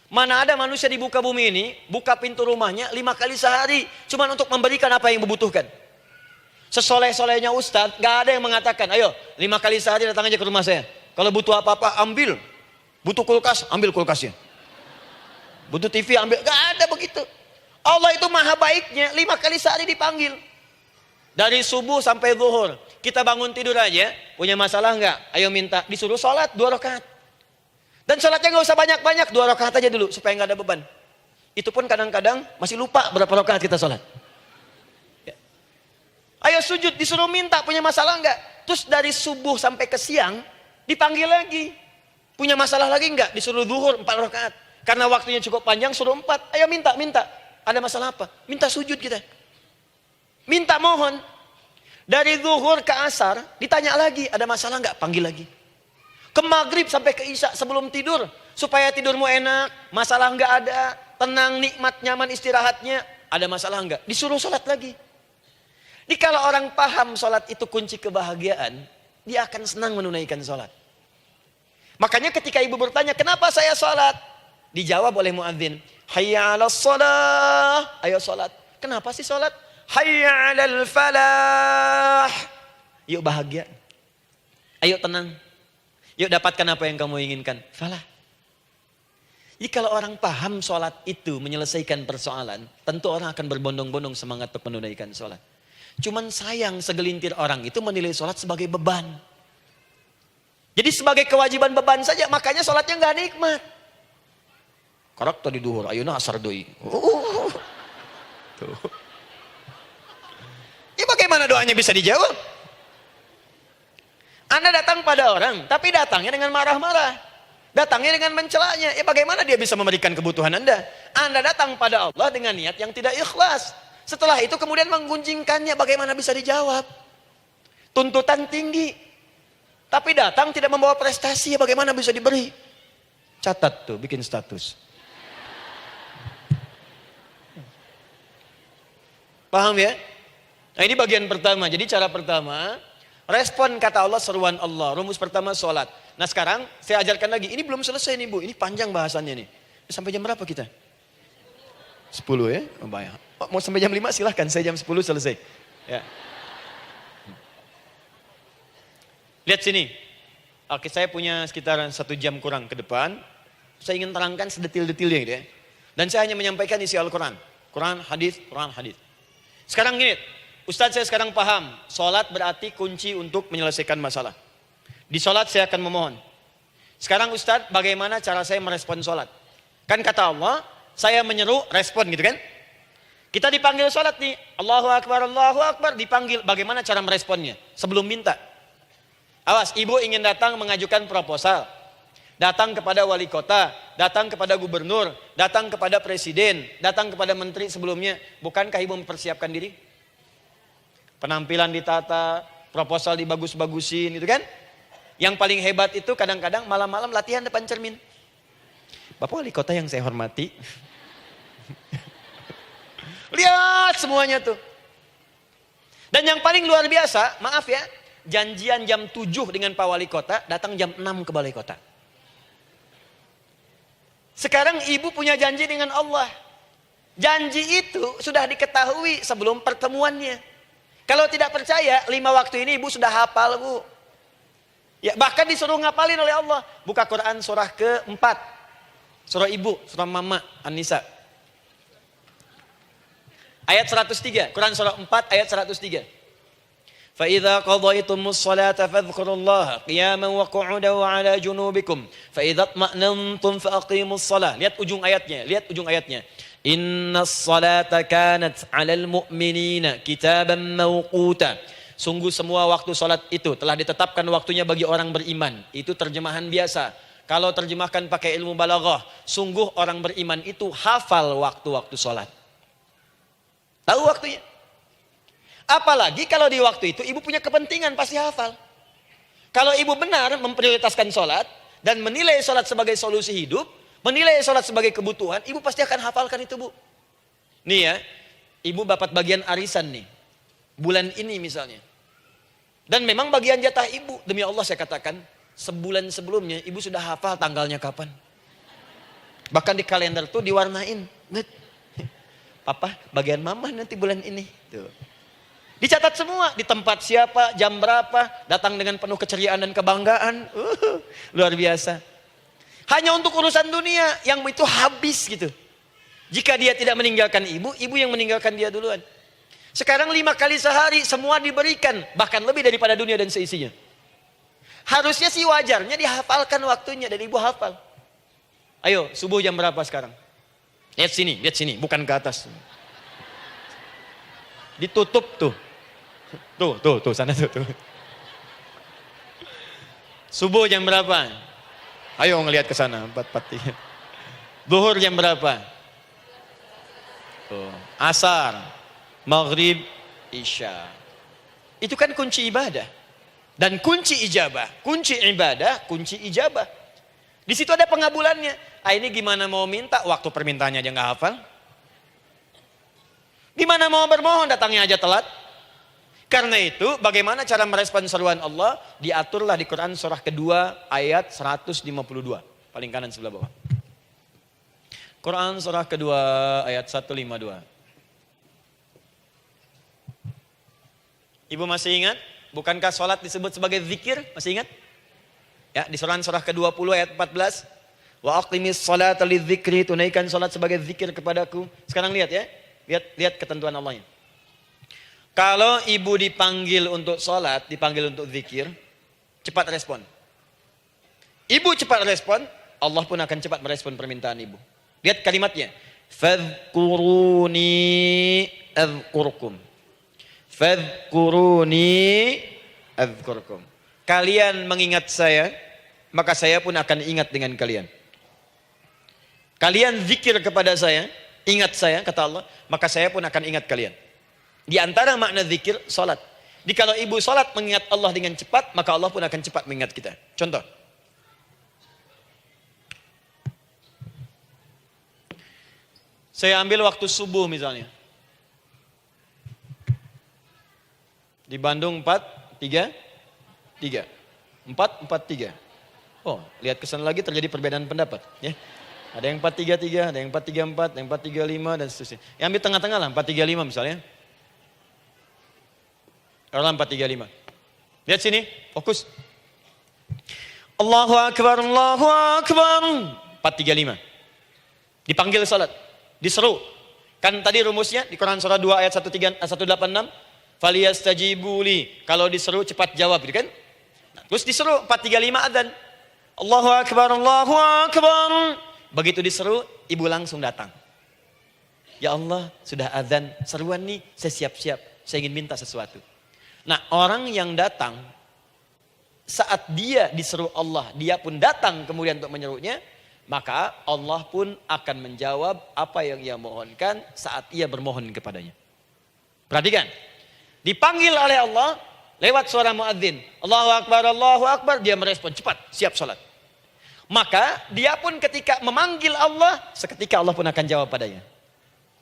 S1: Mana ada manusia di muka bumi ini buka pintu rumahnya 5 kali sehari cuma untuk memberikan apa yang dibutuhkan. Sesoleh-solehnya Ustadz, gak ada yang mengatakan, ayo 5 kali sehari datang aja ke rumah saya. Kalau butuh apa-apa ambil. Butuh kulkas, ambil kulkasnya. Butuh TV ambil, gak ada begitu. Allah itu maha baiknya 5 kali sehari dipanggil. Dari subuh sampai zuhur. Kita bangun tidur aja, punya masalah gak? Ayo minta, disuruh sholat 2 rakaat. Dan sholatnya gak usah banyak-banyak, 2 rakaat aja dulu supaya gak ada beban. Itu pun kadang-kadang masih lupa berapa rakaat kita sholat. Ya. Ayo sujud, disuruh minta, punya masalah gak? Terus dari subuh sampai ke siang, dipanggil lagi. Punya masalah lagi gak? Disuruh zuhur 4 rakaat. Karena waktunya cukup panjang, suruh 4. Ayo minta. Ada masalah apa? Minta sujud kita. Minta mohon. Dari zuhur ke asar, ditanya lagi, ada masalah nggak? Panggil lagi. Ke maghrib sampai ke isya sebelum tidur. Supaya tidurmu enak, masalah nggak ada. Tenang, nikmat, nyaman istirahatnya. Ada masalah nggak? Disuruh sholat lagi. Jadi kalau orang paham sholat itu kunci kebahagiaan, dia akan senang menunaikan sholat. Makanya ketika ibu bertanya, kenapa saya sholat? Dijawab oleh muadzin, hayya 'alas shalah. Ayo salat. Kenapa sih salat? Hayya 'alal falah. Yuk bahagia. Ayo tenang. Yuk dapatkan apa yang kamu inginkan. Falah. Jadi kalau orang paham salat itu menyelesaikan persoalan, tentu orang akan berbondong-bondong semangat untuk menunaikan salat. Cuman sayang segelintir orang itu menilai salat sebagai beban. Jadi sebagai kewajiban beban saja, makanya salatnya nggak nikmat. Karak tadi duhur, ayeuna asar deui. Tuh. Ya bagaimana doanya bisa dijawab? Anda datang pada orang, tapi datangnya dengan marah-marah. Datangnya dengan mencelanya. Ya bagaimana dia bisa memberikan kebutuhan Anda? Anda datang pada Allah dengan niat yang tidak ikhlas. Setelah itu kemudian menggunjingkannya, bagaimana bisa dijawab? Tuntutan tinggi. Tapi datang tidak membawa prestasi, ya bagaimana bisa diberi? Catat tuh, bikin status. Paham ya? Nah ini bagian pertama. Jadi cara pertama, respon kata Allah, seruan Allah. Rumus pertama sholat. Nah sekarang saya ajarkan lagi. Ini belum selesai nih Bu. Ini panjang bahasannya nih. Sampai jam berapa kita? 10 ya? Oh, banyak. Oh, mau sampai jam 5 silahkan. Saya jam 10 selesai. Ya. Lihat sini. Oke, saya punya sekitar 1 jam kurang ke depan. Saya ingin terangkan sedetil-detilnya gitu ya. Dan saya hanya menyampaikan isi Al-Quran. Quran, hadis, Quran, hadis. Sekarang gini, Ustadz saya sekarang paham, sholat berarti kunci untuk menyelesaikan masalah. Di sholat saya akan memohon. Sekarang Ustadz, bagaimana cara saya merespon sholat? Kan kata Allah, saya menyeru, respon gitu kan? Kita dipanggil sholat nih, Allahu Akbar, dipanggil. Bagaimana cara meresponnya? Sebelum minta. Awas, ibu ingin datang mengajukan proposal. Datang kepada wali kota, datang kepada gubernur, datang kepada presiden, datang kepada menteri sebelumnya. Bukankah ibu mempersiapkan diri? Penampilan ditata, proposal dibagus-bagusin, itu kan? Yang paling hebat itu kadang-kadang malam-malam latihan depan cermin. Bapak wali kota yang saya hormati. Lihat semuanya tuh. Dan yang paling luar biasa, maaf ya, janjian jam 7 dengan Pak Wali Kota, datang jam 6 ke Balai Kota. Sekarang ibu punya janji dengan Allah. Janji itu sudah diketahui sebelum pertemuannya. Kalau tidak percaya, 5 waktu ini ibu sudah hafal Bu. Ya, bahkan disuruh ngapalin oleh Allah. Buka Quran surah ke-4. Surah ibu, surah mama, An-Nisa. Ayat 103, Quran surah 4 ayat 103. فَإِذَا قَضَيْتُمُ الصَّلَاةَ فَاذْكُرُوا اللَّهَ قِيَامًا وَقُعُودًا وَعَلَى جُنُوبِكُمْ فَإِذَا اطْمَأْنَنْتُمْ فَأَقِيمُوا الصَّلَاةَ. Lihat ujung ayatnya. Inna as-salata kanat 'alal mu'minina kitaban mawquta. Sungguh semua waktu salat itu telah ditetapkan waktunya bagi orang beriman. Itu terjemahan biasa. Kalau terjemahkan pakai ilmu balaghah, sungguh orang beriman itu hafal waktu-waktu sholat. Tahu waktunya. Apalagi kalau di waktu itu ibu punya kepentingan, pasti hafal. Kalau ibu benar memprioritaskan sholat dan menilai sholat sebagai solusi hidup, menilai sholat sebagai kebutuhan, ibu pasti akan hafalkan itu, Bu. Nih ya, ibu dapat bagian arisan nih. Bulan ini misalnya. Dan memang bagian jatah ibu, demi Allah saya katakan, sebulan sebelumnya ibu sudah hafal tanggalnya kapan. Bahkan di kalender tuh diwarnain. Papa, bagian mama nanti bulan ini. Tuh. Dicatat semua, di tempat siapa, jam berapa, datang dengan penuh keceriaan dan kebanggaan. Luar biasa. Hanya untuk urusan dunia yang itu habis gitu. Jika dia tidak meninggalkan ibu, ibu yang meninggalkan dia duluan. Sekarang 5 kali sehari semua diberikan, bahkan lebih daripada dunia dan seisinya. Harusnya sih wajarnya dihafalkan waktunya dan ibu hafal. Ayo, subuh jam berapa sekarang? Lihat sini, bukan ke atas. Ditutup tuh. Tuh, sana tuh. Subuh jam berapa? Ayo ngelihat ke sana, 4:43. Zuhur jam berapa? Tuh, asar, maghrib, isya. Itu kan kunci ibadah. Dan kunci ijabah, kunci ibadah, kunci ijabah. Di situ ada pengabulannya. Ini gimana mau minta, waktu permintaannya aja nggak hafal. Gimana mau bermohon, datangnya aja telat. Karena itu, bagaimana cara merespon seruan Allah? Diaturlah di Quran surah kedua ayat 152. Paling kanan sebelah bawah. Quran surah kedua ayat 152. Ibu masih ingat? Bukankah sholat disebut sebagai zikir? Masih ingat? Ya, di surah ke-20 ayat 14. Wa aqimis sholata lidzikri, tunaikan sholat sebagai zikir kepadaku. Sekarang lihat ya. Lihat ketentuan Allahnya. Kalau ibu dipanggil untuk sholat, dipanggil untuk zikir, cepat respon. Ibu cepat respon, Allah pun akan cepat merespon permintaan ibu. Lihat kalimatnya. Fadhkuruni adzkurkum. Fadhkuruni adzkurkum. Kalian mengingat saya, maka saya pun akan ingat dengan kalian. Kalian zikir kepada saya, ingat saya, kata Allah, maka saya pun akan ingat kalian. Di antara makna zikir, salat. Kalau ibu salat mengingat Allah dengan cepat, maka Allah pun akan cepat mengingat kita. Contoh. Saya ambil waktu subuh misalnya. Di Bandung 4-3-3. 4-4-3. Oh, lihat kesan lagi terjadi perbedaan pendapat. Ya. Ada yang 4-3-3, ada yang 4-3-4, ada yang 4-3-5 dan seterusnya. Yang ambil tengah-tengah lah, 4-3-5 misalnya. Orang 4-3-5. Lihat sini, fokus. Allahu Akbar, Allahu Akbar. 4-3-5. Dipanggil salat, diseru. Kan tadi rumusnya di Quran surah 2 ayat 186. Faliyastajibuli. Kalau diseru cepat jawab, gitu kan? Nah, terus diseru 4-3-5 adzan. Allahu Akbar, Allahu Akbar. Begitu diseru, ibu langsung datang. Ya Allah, sudah adzan, seruan nih, saya siap-siap. Saya ingin minta sesuatu. Nah, orang yang datang saat dia diseru Allah, dia pun datang kemudian untuk menyerunya, maka Allah pun akan menjawab apa yang ia mohonkan saat ia bermohon kepadanya. Perhatikan. Dipanggil oleh Allah lewat suara muadzin. Allahu Akbar, dia merespon cepat, siap salat. Maka dia pun ketika memanggil Allah, seketika Allah pun akan jawab padanya.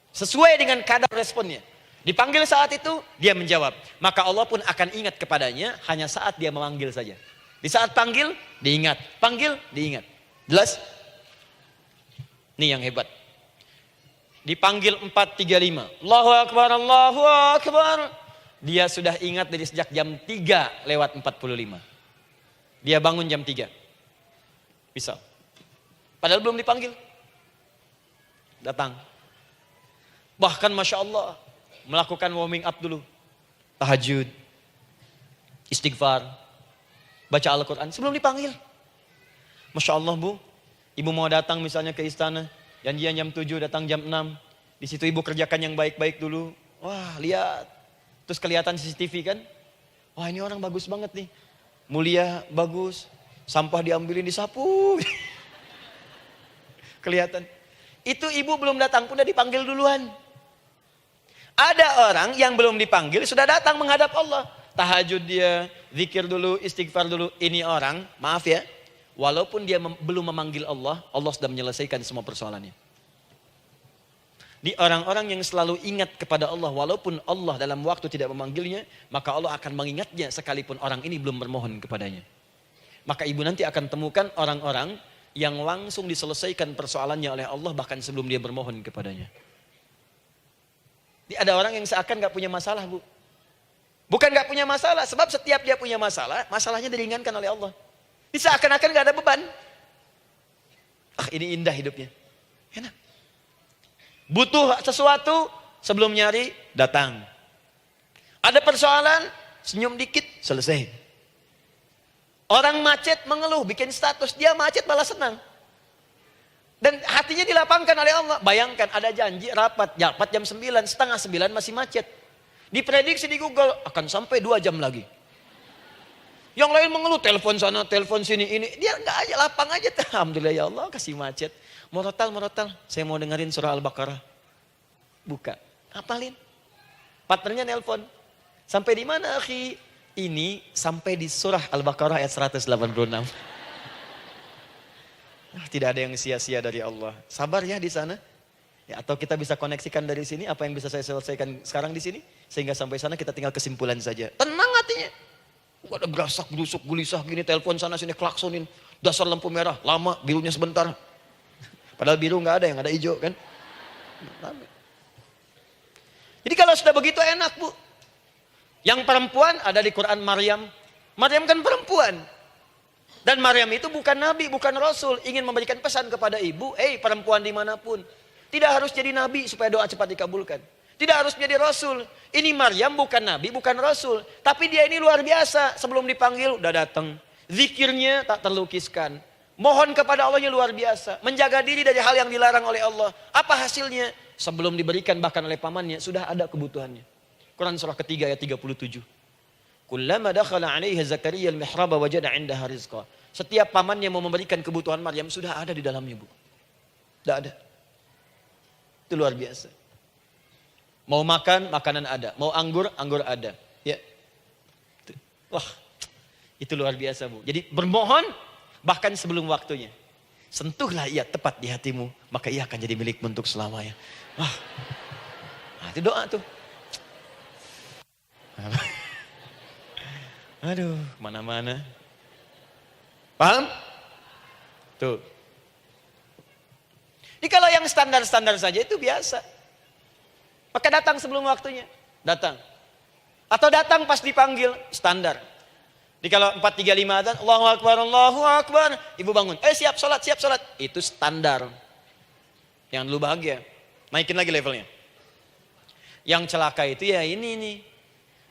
S1: Sesuai dengan kadar responnya. Dipanggil saat itu, dia menjawab. Maka Allah pun akan ingat kepadanya hanya saat dia memanggil saja. Di saat panggil, diingat. Panggil, diingat. Jelas? Ini yang hebat. Dipanggil 4-3-5. Allahu Akbar, Allahu Akbar. Dia sudah ingat dari sejak jam 3:45. Dia bangun jam 3. Bisa. Padahal belum dipanggil. Datang. Bahkan Masya Allah. Melakukan warming up dulu. Tahajud. Istighfar. Baca Al-Quran. Sebelum dipanggil. Masya Allah Bu. Ibu mau datang misalnya ke istana. Janjian jam 7, datang jam 6. Di situ ibu kerjakan yang baik-baik dulu. Wah, lihat. Terus kelihatan CCTV kan. Wah, ini orang bagus banget nih. Mulia, bagus. Sampah diambilin disapu. Kelihatan. Itu ibu belum datang pun udah dipanggil duluan. Ada orang yang belum dipanggil sudah datang menghadap Allah. Tahajud dia, zikir dulu, istighfar dulu. Ini orang, maaf ya, walaupun dia belum memanggil Allah, Allah sudah menyelesaikan semua persoalannya. Di orang-orang yang selalu ingat kepada Allah, walaupun Allah dalam waktu tidak memanggilnya, maka Allah akan mengingatnya sekalipun orang ini belum bermohon kepadanya. Maka ibu nanti akan temukan orang-orang yang langsung diselesaikan persoalannya oleh Allah bahkan sebelum dia bermohon kepadanya. Ada orang yang seakan gak punya masalah, Bu. Bukan gak punya masalah, sebab setiap dia punya masalah, masalahnya diringankan oleh Allah. Ini seakan-akan gak ada beban. Ini indah hidupnya. Enak. Butuh sesuatu, sebelum nyari, datang. Ada persoalan, senyum dikit, selesai. Orang macet mengeluh, bikin status, dia macet malah senang. Dan hatinya dilapangkan oleh Allah. Bayangkan ada janji rapat jam 9, setengah 9 masih macet. Diprediksi di Google akan sampai 2 jam lagi. Yang lain mengeluh, telepon sana, telepon sini, ini. Dia enggak aja, lapang aja. Alhamdulillah ya Allah kasih macet. Morotal, saya mau dengerin surah Al-Baqarah. Buka, hafalin. Partnernya nelpon. Sampai di mana akhi? Ini sampai di surah Al-Baqarah ayat 186. Tidak ada yang sia-sia dari Allah. Sabar ya di sana. Ya, atau kita bisa koneksikan dari sini apa yang bisa saya selesaikan sekarang di sini sehingga sampai sana kita tinggal kesimpulan saja. Tenang hatinya. Gak ada gerasak, gerusuk, gelisah gini, telepon sana sini klaksonin, dasar lampu merah, lama, birunya sebentar. Padahal biru nggak ada, yang ada hijau kan. Jadi kalau sudah begitu enak, Bu. Yang perempuan ada di Quran Maryam. Maryam kan perempuan. Dan Maryam itu bukan nabi, bukan rasul. Ingin memberikan pesan kepada ibu, perempuan dimanapun. Tidak harus jadi nabi supaya doa cepat dikabulkan. Tidak harus jadi rasul. Ini Maryam bukan nabi, bukan rasul. Tapi dia ini luar biasa. Sebelum dipanggil udah datang. Zikirnya tak terlukiskan. Mohon kepada Allahnya luar biasa. Menjaga diri dari hal yang dilarang oleh Allah. Apa hasilnya? Sebelum diberikan bahkan oleh pamannya, sudah ada kebutuhannya. Quran surah ketiga ayat 37. Kullama dakhala 'alaiha Zakaria al-mihraba wajada 'indaha rizqa. Setiap pamannya mau memberikan kebutuhan Maryam sudah ada di dalamnya, Bu. Sudah ada. Itu luar biasa. Mau makan, makanan ada. Mau anggur, anggur ada. Ya. Wah, itu luar biasa, Bu. Jadi bermohon bahkan sebelum waktunya. Sentuhlah ia tepat di hatimu, maka ia akan jadi milikmu untuk selamanya. Wah. Nah, itu doa tuh. Aduh, mana-mana. Paham? Tuh. Jadi kalau yang standar-standar saja itu biasa. Maka datang sebelum waktunya. Datang. Atau datang pas dipanggil. Standar. Jadi kalau 4-3-5 adzan, Allahu Akbar, Allahu Akbar. Ibu bangun. Siap sholat, siap sholat. Itu standar. Yang dulu bahagia. Naikin lagi levelnya. Yang celaka itu ya ini nih.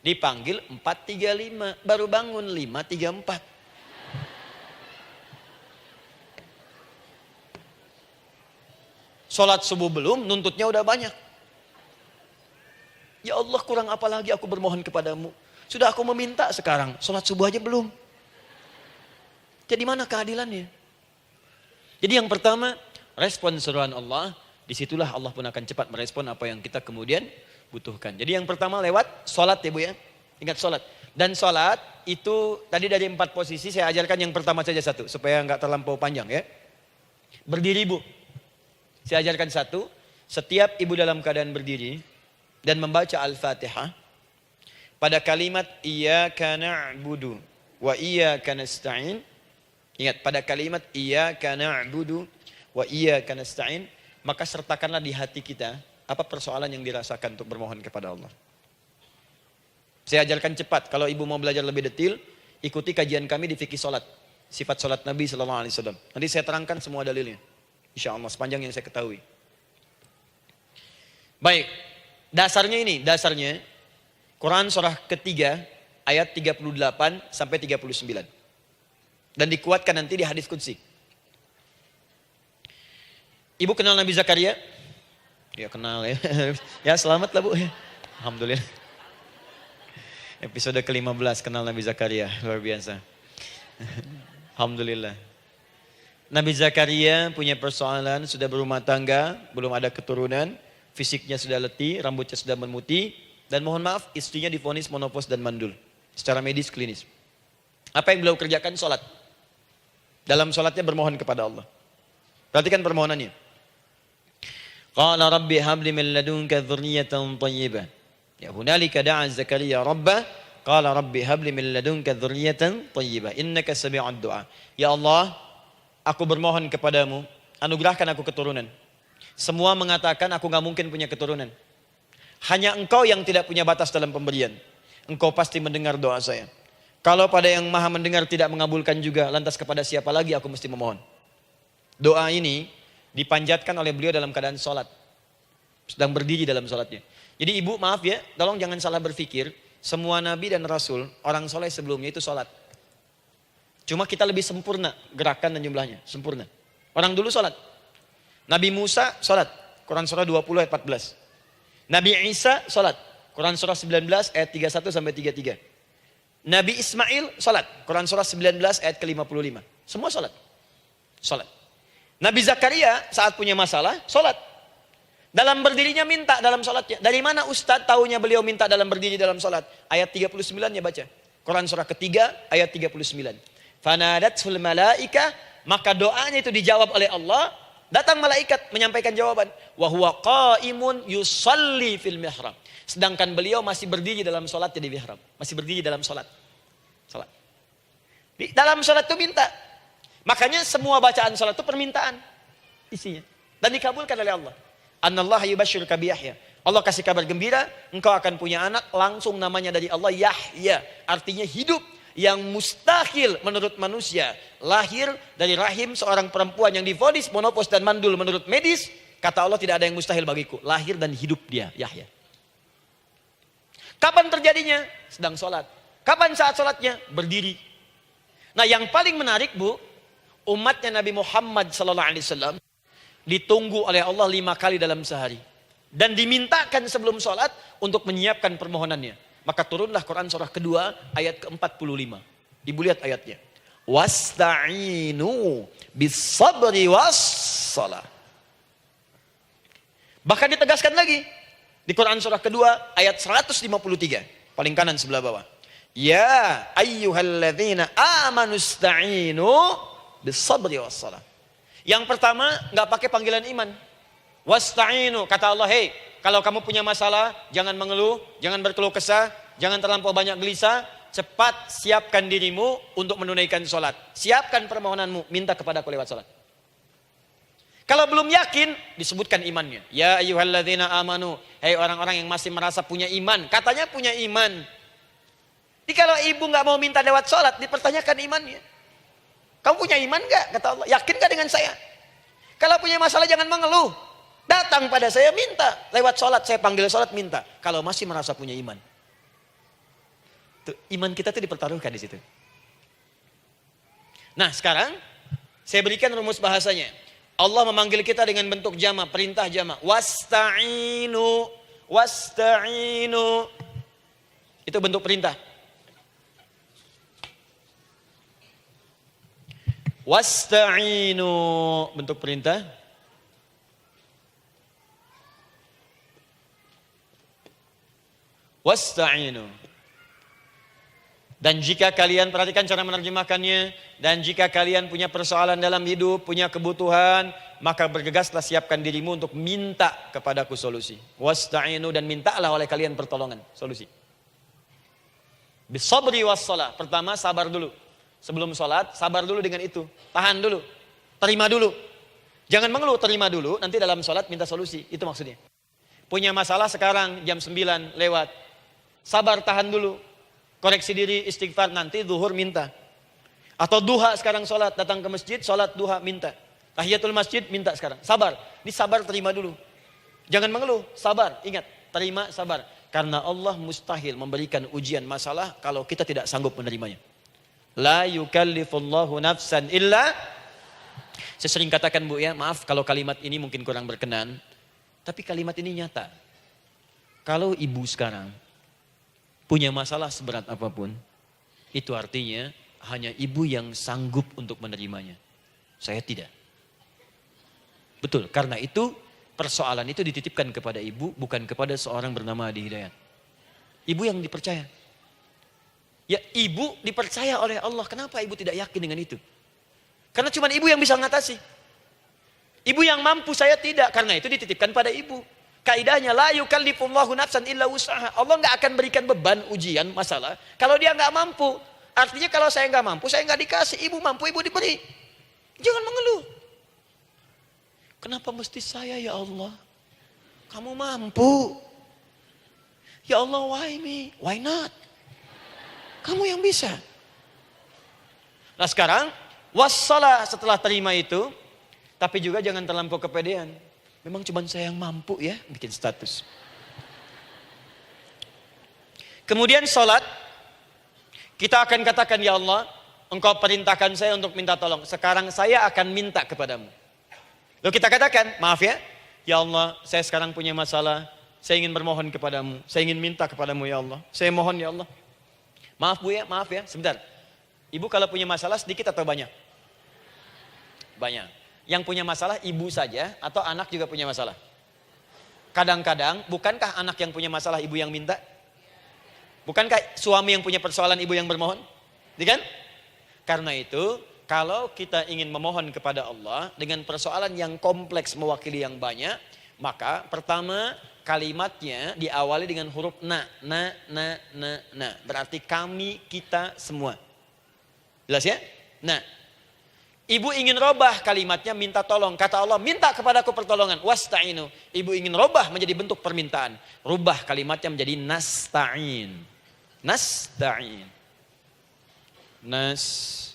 S1: Dipanggil 4-3-5. Baru bangun 5-3-4. Sholat subuh belum, nuntutnya udah banyak. Ya Allah, kurang apa lagi aku bermohon kepadamu. Sudah aku meminta sekarang, sholat subuh aja belum. Jadi mana keadilannya? Jadi yang pertama, respon seruan Allah. Disitulah Allah pun akan cepat merespon apa yang kita kemudian butuhkan. Jadi yang pertama lewat sholat ya Bu ya. Ingat sholat. Dan sholat itu tadi dari 4 posisi saya ajarkan yang pertama saja satu. Supaya nggak terlampau panjang ya. Berdiri Bu. Saya ajarkan satu. Setiap ibu dalam keadaan berdiri dan membaca Al-Fatihah. Pada kalimat iyyaka na'budu wa iyyaka nasta'in. Ingat pada kalimat iyyaka na'budu wa iyyaka nasta'in. Maka sertakanlah di hati kita apa persoalan yang dirasakan untuk bermohon kepada Allah. Saya ajarkan cepat. Kalau ibu mau belajar lebih detail, ikuti kajian kami di fikih salat. Sifat salat Nabi SAW. Nanti saya terangkan semua dalilnya. Insya Allah sepanjang yang saya ketahui. Baik. Dasarnya ini. Dasarnya. Quran surah ketiga ayat 38 sampai 39. Dan dikuatkan nanti di hadis qudsi. Ibu kenal Nabi Zakaria? Ya kenal ya. Ya selamat lah Bu. Alhamdulillah. Episode ke-15 kenal Nabi Zakaria. Luar biasa. Alhamdulillah. Nabi Zakaria punya persoalan, sudah berumah tangga, belum ada keturunan, fisiknya sudah letih, rambutnya sudah memutih, dan mohon maaf istrinya divonis menopause dan mandul. Secara medis klinis. Apa yang beliau kerjakan? Sholat. Dalam sholatnya bermohon kepada Allah. Perhatikan permohonannya. Qala rabbi habli min ladunka dzurriyyatan thayyibah. Ya hunalika da'a Zakaria rabbah. Qala rabbi habli min ladunka dzurriyyatan thayyibah. Innaka sami'ud du'a. Ya Allah, aku bermohon kepadamu, anugerahkan aku keturunan. Semua mengatakan aku gak mungkin punya keturunan. Hanya engkau yang tidak punya batas dalam pemberian. Engkau pasti mendengar doa saya. Kalau pada yang maha mendengar tidak mengabulkan juga, lantas kepada siapa lagi aku mesti memohon? Doa ini dipanjatkan oleh beliau dalam keadaan sholat. Sedang berdiri dalam sholatnya. Jadi ibu maaf ya, tolong jangan salah berpikir. Semua nabi dan rasul, orang soleh sebelumnya itu sholat. Cuma kita lebih sempurna gerakan dan jumlahnya, sempurna. Orang dulu sholat. Nabi Musa sholat, Quran surah 20 ayat 14. Nabi Isa sholat, Quran surah 19 ayat 31 sampai 33. Nabi Ismail sholat, Quran surah 19 ayat ke-55. Semua sholat. Sholat. Nabi Zakaria saat punya masalah, sholat. Dalam berdirinya minta dalam sholatnya. Dari mana Ustadz tahunya beliau minta dalam berdiri dalam sholat? Ayat 39-nya baca. Quran surah ketiga ayat 39. Fanadatul malaika, maka doanya itu dijawab oleh Allah. Datang malaikat menyampaikan jawaban. Wa huwa qaimun yusalli fil mihrab. Sedangkan beliau masih berdiri dalam sholatnya di mihrab. Masih berdiri dalam sholat. Sholat. Di dalam sholat itu minta. Makanya semua bacaan sholat itu permintaan. Isinya. Dan dikabulkan oleh Allah. Anallaha yubashshiruka bi Yahya. Allah kasih kabar gembira, engkau akan punya anak, langsung namanya dari Allah Yahya. Artinya hidup. Yang mustahil menurut manusia. Lahir dari rahim seorang perempuan yang divonis menopause dan mandul menurut medis. Kata Allah tidak ada yang mustahil bagiku. Lahir dan hidup dia, Yahya. Kapan terjadinya? Sedang sholat. Kapan saat sholatnya? Berdiri. Nah yang paling menarik bu, umatnya Nabi Muhammad SAW ditunggu oleh Allah 5 kali dalam sehari. Dan dimintakan sebelum sholat untuk menyiapkan permohonannya. Maka turunlah Quran surah kedua ayat ke-45. Ibu lihat ayatnya. Wasta'inu bis-sabri was-salah. Bahkan ditegaskan lagi. Di Quran surah kedua ayat 153. Paling kanan sebelah bawah. Ya ayyuhalladzina amanu ista'inu bis-sabri was-salah. Yang pertama gak pakai panggilan iman. Wasta'inu. Kata Allah, hei, kalau kamu punya masalah, jangan mengeluh, jangan berkeluh kesah, jangan terlampau banyak gelisah, cepat siapkan dirimu untuk menunaikan sholat. Siapkan permohonanmu, minta kepada aku lewat sholat. Kalau belum yakin, disebutkan imannya. Ya ayyuhalladzina amanu, hei orang-orang yang masih merasa punya iman, katanya punya iman. Jadi kalau ibu nggak mau minta lewat sholat, dipertanyakan imannya. Kamu punya iman nggak? Kata Allah, yakin nggak dengan saya? Kalau punya masalah jangan mengeluh. Datang pada saya minta. Lewat sholat, saya panggil sholat minta. Kalau masih merasa punya iman. Tuh, iman kita tuh dipertaruhkan di situ. Nah sekarang, saya berikan rumus bahasanya. Allah memanggil kita dengan bentuk jama, perintah jama. Wasta'inu, wasta'inu. Itu bentuk perintah. Wasta'inu, bentuk perintah. Wasta'inu. Dan jika kalian, perhatikan cara menerjemahkannya, dan jika kalian punya persoalan dalam hidup, punya kebutuhan, maka bergegaslah siapkan dirimu untuk minta kepadaku solusi. Wasta'inu, dan mintalah oleh kalian pertolongan, solusi. Bisabri wassalah. Pertama sabar dulu. Sebelum sholat, sabar dulu dengan itu. Tahan dulu. Terima dulu. Jangan mengeluh, terima dulu. Nanti dalam sholat minta solusi. Itu maksudnya. Punya masalah sekarang jam 9 lewat. Sabar, tahan dulu. Koreksi diri, istighfar. Nanti zuhur minta. Atau duha sekarang sholat. Datang ke masjid, sholat duha minta. Tahiyatul masjid minta sekarang. Sabar. Ini sabar, terima dulu. Jangan mengeluh. Sabar. Ingat. Terima, sabar. Karena Allah mustahil memberikan ujian masalah kalau kita tidak sanggup menerimanya. La yukallifullahu nafsan illa. Saya sering katakan bu ya, maaf kalau kalimat ini mungkin kurang berkenan. Tapi kalimat ini nyata. Kalau ibu sekarang punya masalah seberat apapun, itu artinya hanya ibu yang sanggup untuk menerimanya. Saya tidak. Betul, karena itu persoalan itu dititipkan kepada ibu, bukan kepada seorang bernama Adi Hidayat. Ibu yang dipercaya. Ya, ibu dipercaya oleh Allah. Kenapa ibu tidak yakin dengan itu? Karena cuma ibu yang bisa mengatasi. Ibu yang mampu, saya tidak. Karena itu dititipkan pada ibu. Kaidahnya, la yukallifullahu nafsan illa wus'aha. Allah nggak akan berikan beban, ujian, masalah kalau dia nggak mampu. Artinya kalau saya nggak mampu, saya nggak dikasih. Ibu mampu, ibu diberi. Jangan mengeluh. Kenapa mesti saya ya Allah? Kamu mampu. Ya Allah, why me? Why not? Kamu yang bisa. Nah sekarang, wassalah setelah terima itu, tapi juga jangan terlampau kepedean. Memang cuma saya yang mampu ya, bikin status. Kemudian sholat, kita akan katakan, ya Allah, Engkau perintahkan saya untuk minta tolong. Sekarang saya akan minta kepadamu. Lalu kita katakan, maaf ya Allah, saya sekarang punya masalah. Saya ingin bermohon kepadamu. Saya ingin minta kepadamu ya Allah. Saya mohon ya Allah. Maaf Bu ya, maaf ya. Sebentar. Ibu kalau punya masalah sedikit atau banyak? Banyak. Yang punya masalah ibu saja atau anak juga punya masalah? Kadang-kadang, bukankah anak yang punya masalah ibu yang minta? Bukankah suami yang punya persoalan ibu yang bermohon? Kan? Karena itu, kalau kita ingin memohon kepada Allah dengan persoalan yang kompleks mewakili yang banyak, maka pertama kalimatnya diawali dengan huruf na. Berarti kami, kita, semua. Jelas ya? Nah, ibu ingin robah kalimatnya minta tolong. Kata Allah, minta kepadaku pertolongan. Wasta'inu. Ibu ingin robah menjadi bentuk permintaan. Rubah kalimatnya menjadi nasta'in. Nasta'in. Nasta'in.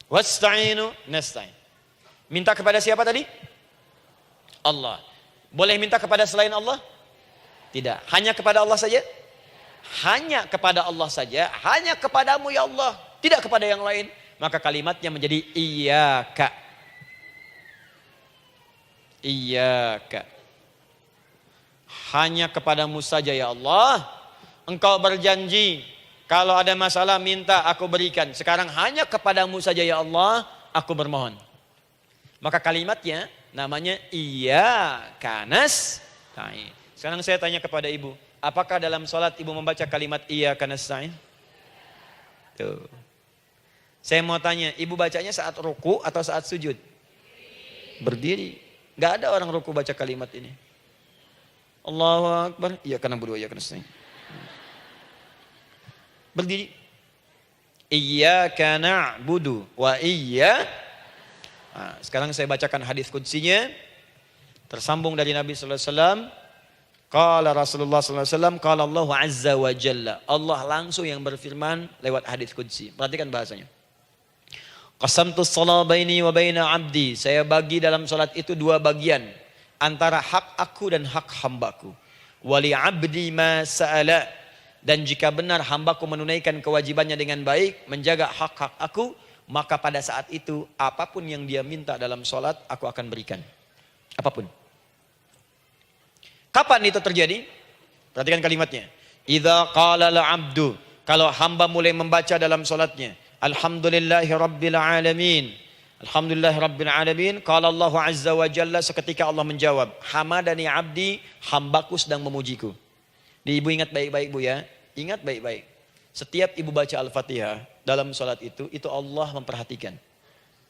S1: Wasta'inu nasta'in. Minta kepada siapa tadi? Allah. Boleh minta kepada selain Allah? Tidak. Hanya kepada Allah saja? Hanya kepada Allah saja. Hanya kepadamu ya Allah. Tidak kepada yang lain. Maka kalimatnya menjadi iyyaka. Iyyaka. Hanya kepadamu saja ya Allah. Engkau berjanji, kalau ada masalah minta aku berikan. Sekarang hanya kepadamu saja ya Allah, aku bermohon. Maka kalimatnya namanya iyyaka nasta'in. Sekarang saya tanya kepada ibu, apakah dalam sholat ibu membaca kalimat iyyaka nasta'in? Tuh. Saya mau tanya, ibu bacanya saat ruku atau saat sujud? Berdiri. Gak ada orang ruku baca kalimat ini. Allahu Akbar. Iyyaka na'budu wa iyyaka nasta'in. Berdiri. Iyyaka na'budu wa sekarang saya bacakan hadis qudsinya. Tersambung dari Nabi sallallahu alaihi wasallam. Qala Rasulullah sallallahu alaihi wasallam, qala Allah azza wa jalla. Allah langsung yang berfirman lewat hadis qudsi. Perhatikan bahasanya. Qasamtus shalah baini wa baina 'abdi. Saya bagi dalam salat itu dua bagian, antara hak aku dan hak hambaku. Wali 'abdi ma sa'ala. Dan jika benar hambaku menunaikan kewajibannya dengan baik, menjaga hak-hak aku, maka pada saat itu apapun yang dia minta dalam sholat, aku akan berikan. Apapun. Kapan itu terjadi? Perhatikan kalimatnya. Idza qala al-'abdu. Kalau hamba mulai membaca dalam sholatnya, Alhamdulillahi Rabbil Alamin. Alhamdulillahi Rabbil Alamin. Qala Allah Azza wa Jalla, seketika Allah menjawab, Hamadani abdi, hambaku sedang memujiku. Ibu ingat baik-baik Bu ya. Ingat baik-baik. Setiap ibu baca Al-Fatihah dalam sholat itu Allah memperhatikan.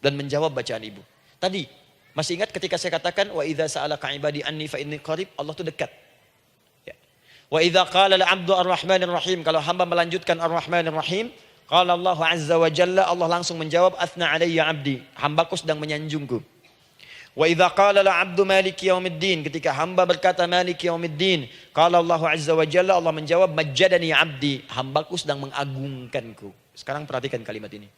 S1: Dan menjawab bacaan ibu. Tadi, masih ingat ketika saya katakan, Wa idha sa'alaka ibadi anni fa inni qarib, Allah itu dekat. Ya. Wa idha qala al-'abdu ar-Rahmanir Rahim, kalau hamba melanjutkan ar-Rahmanir Rahim, qala Allah Azza wa Jalla, Allah langsung menjawab, Athna alayya abdi, hambaku sedang menyanjungku. Wa idza qala al-'abdu maliki yaumiddin, ketika hamba berkata maliki yaumiddin, qala Allah azza wa jalla, Allah menjawab majjadani 'abdi, hambaku sedang mengagungkanku. Sekarang perhatikan kalimat ini.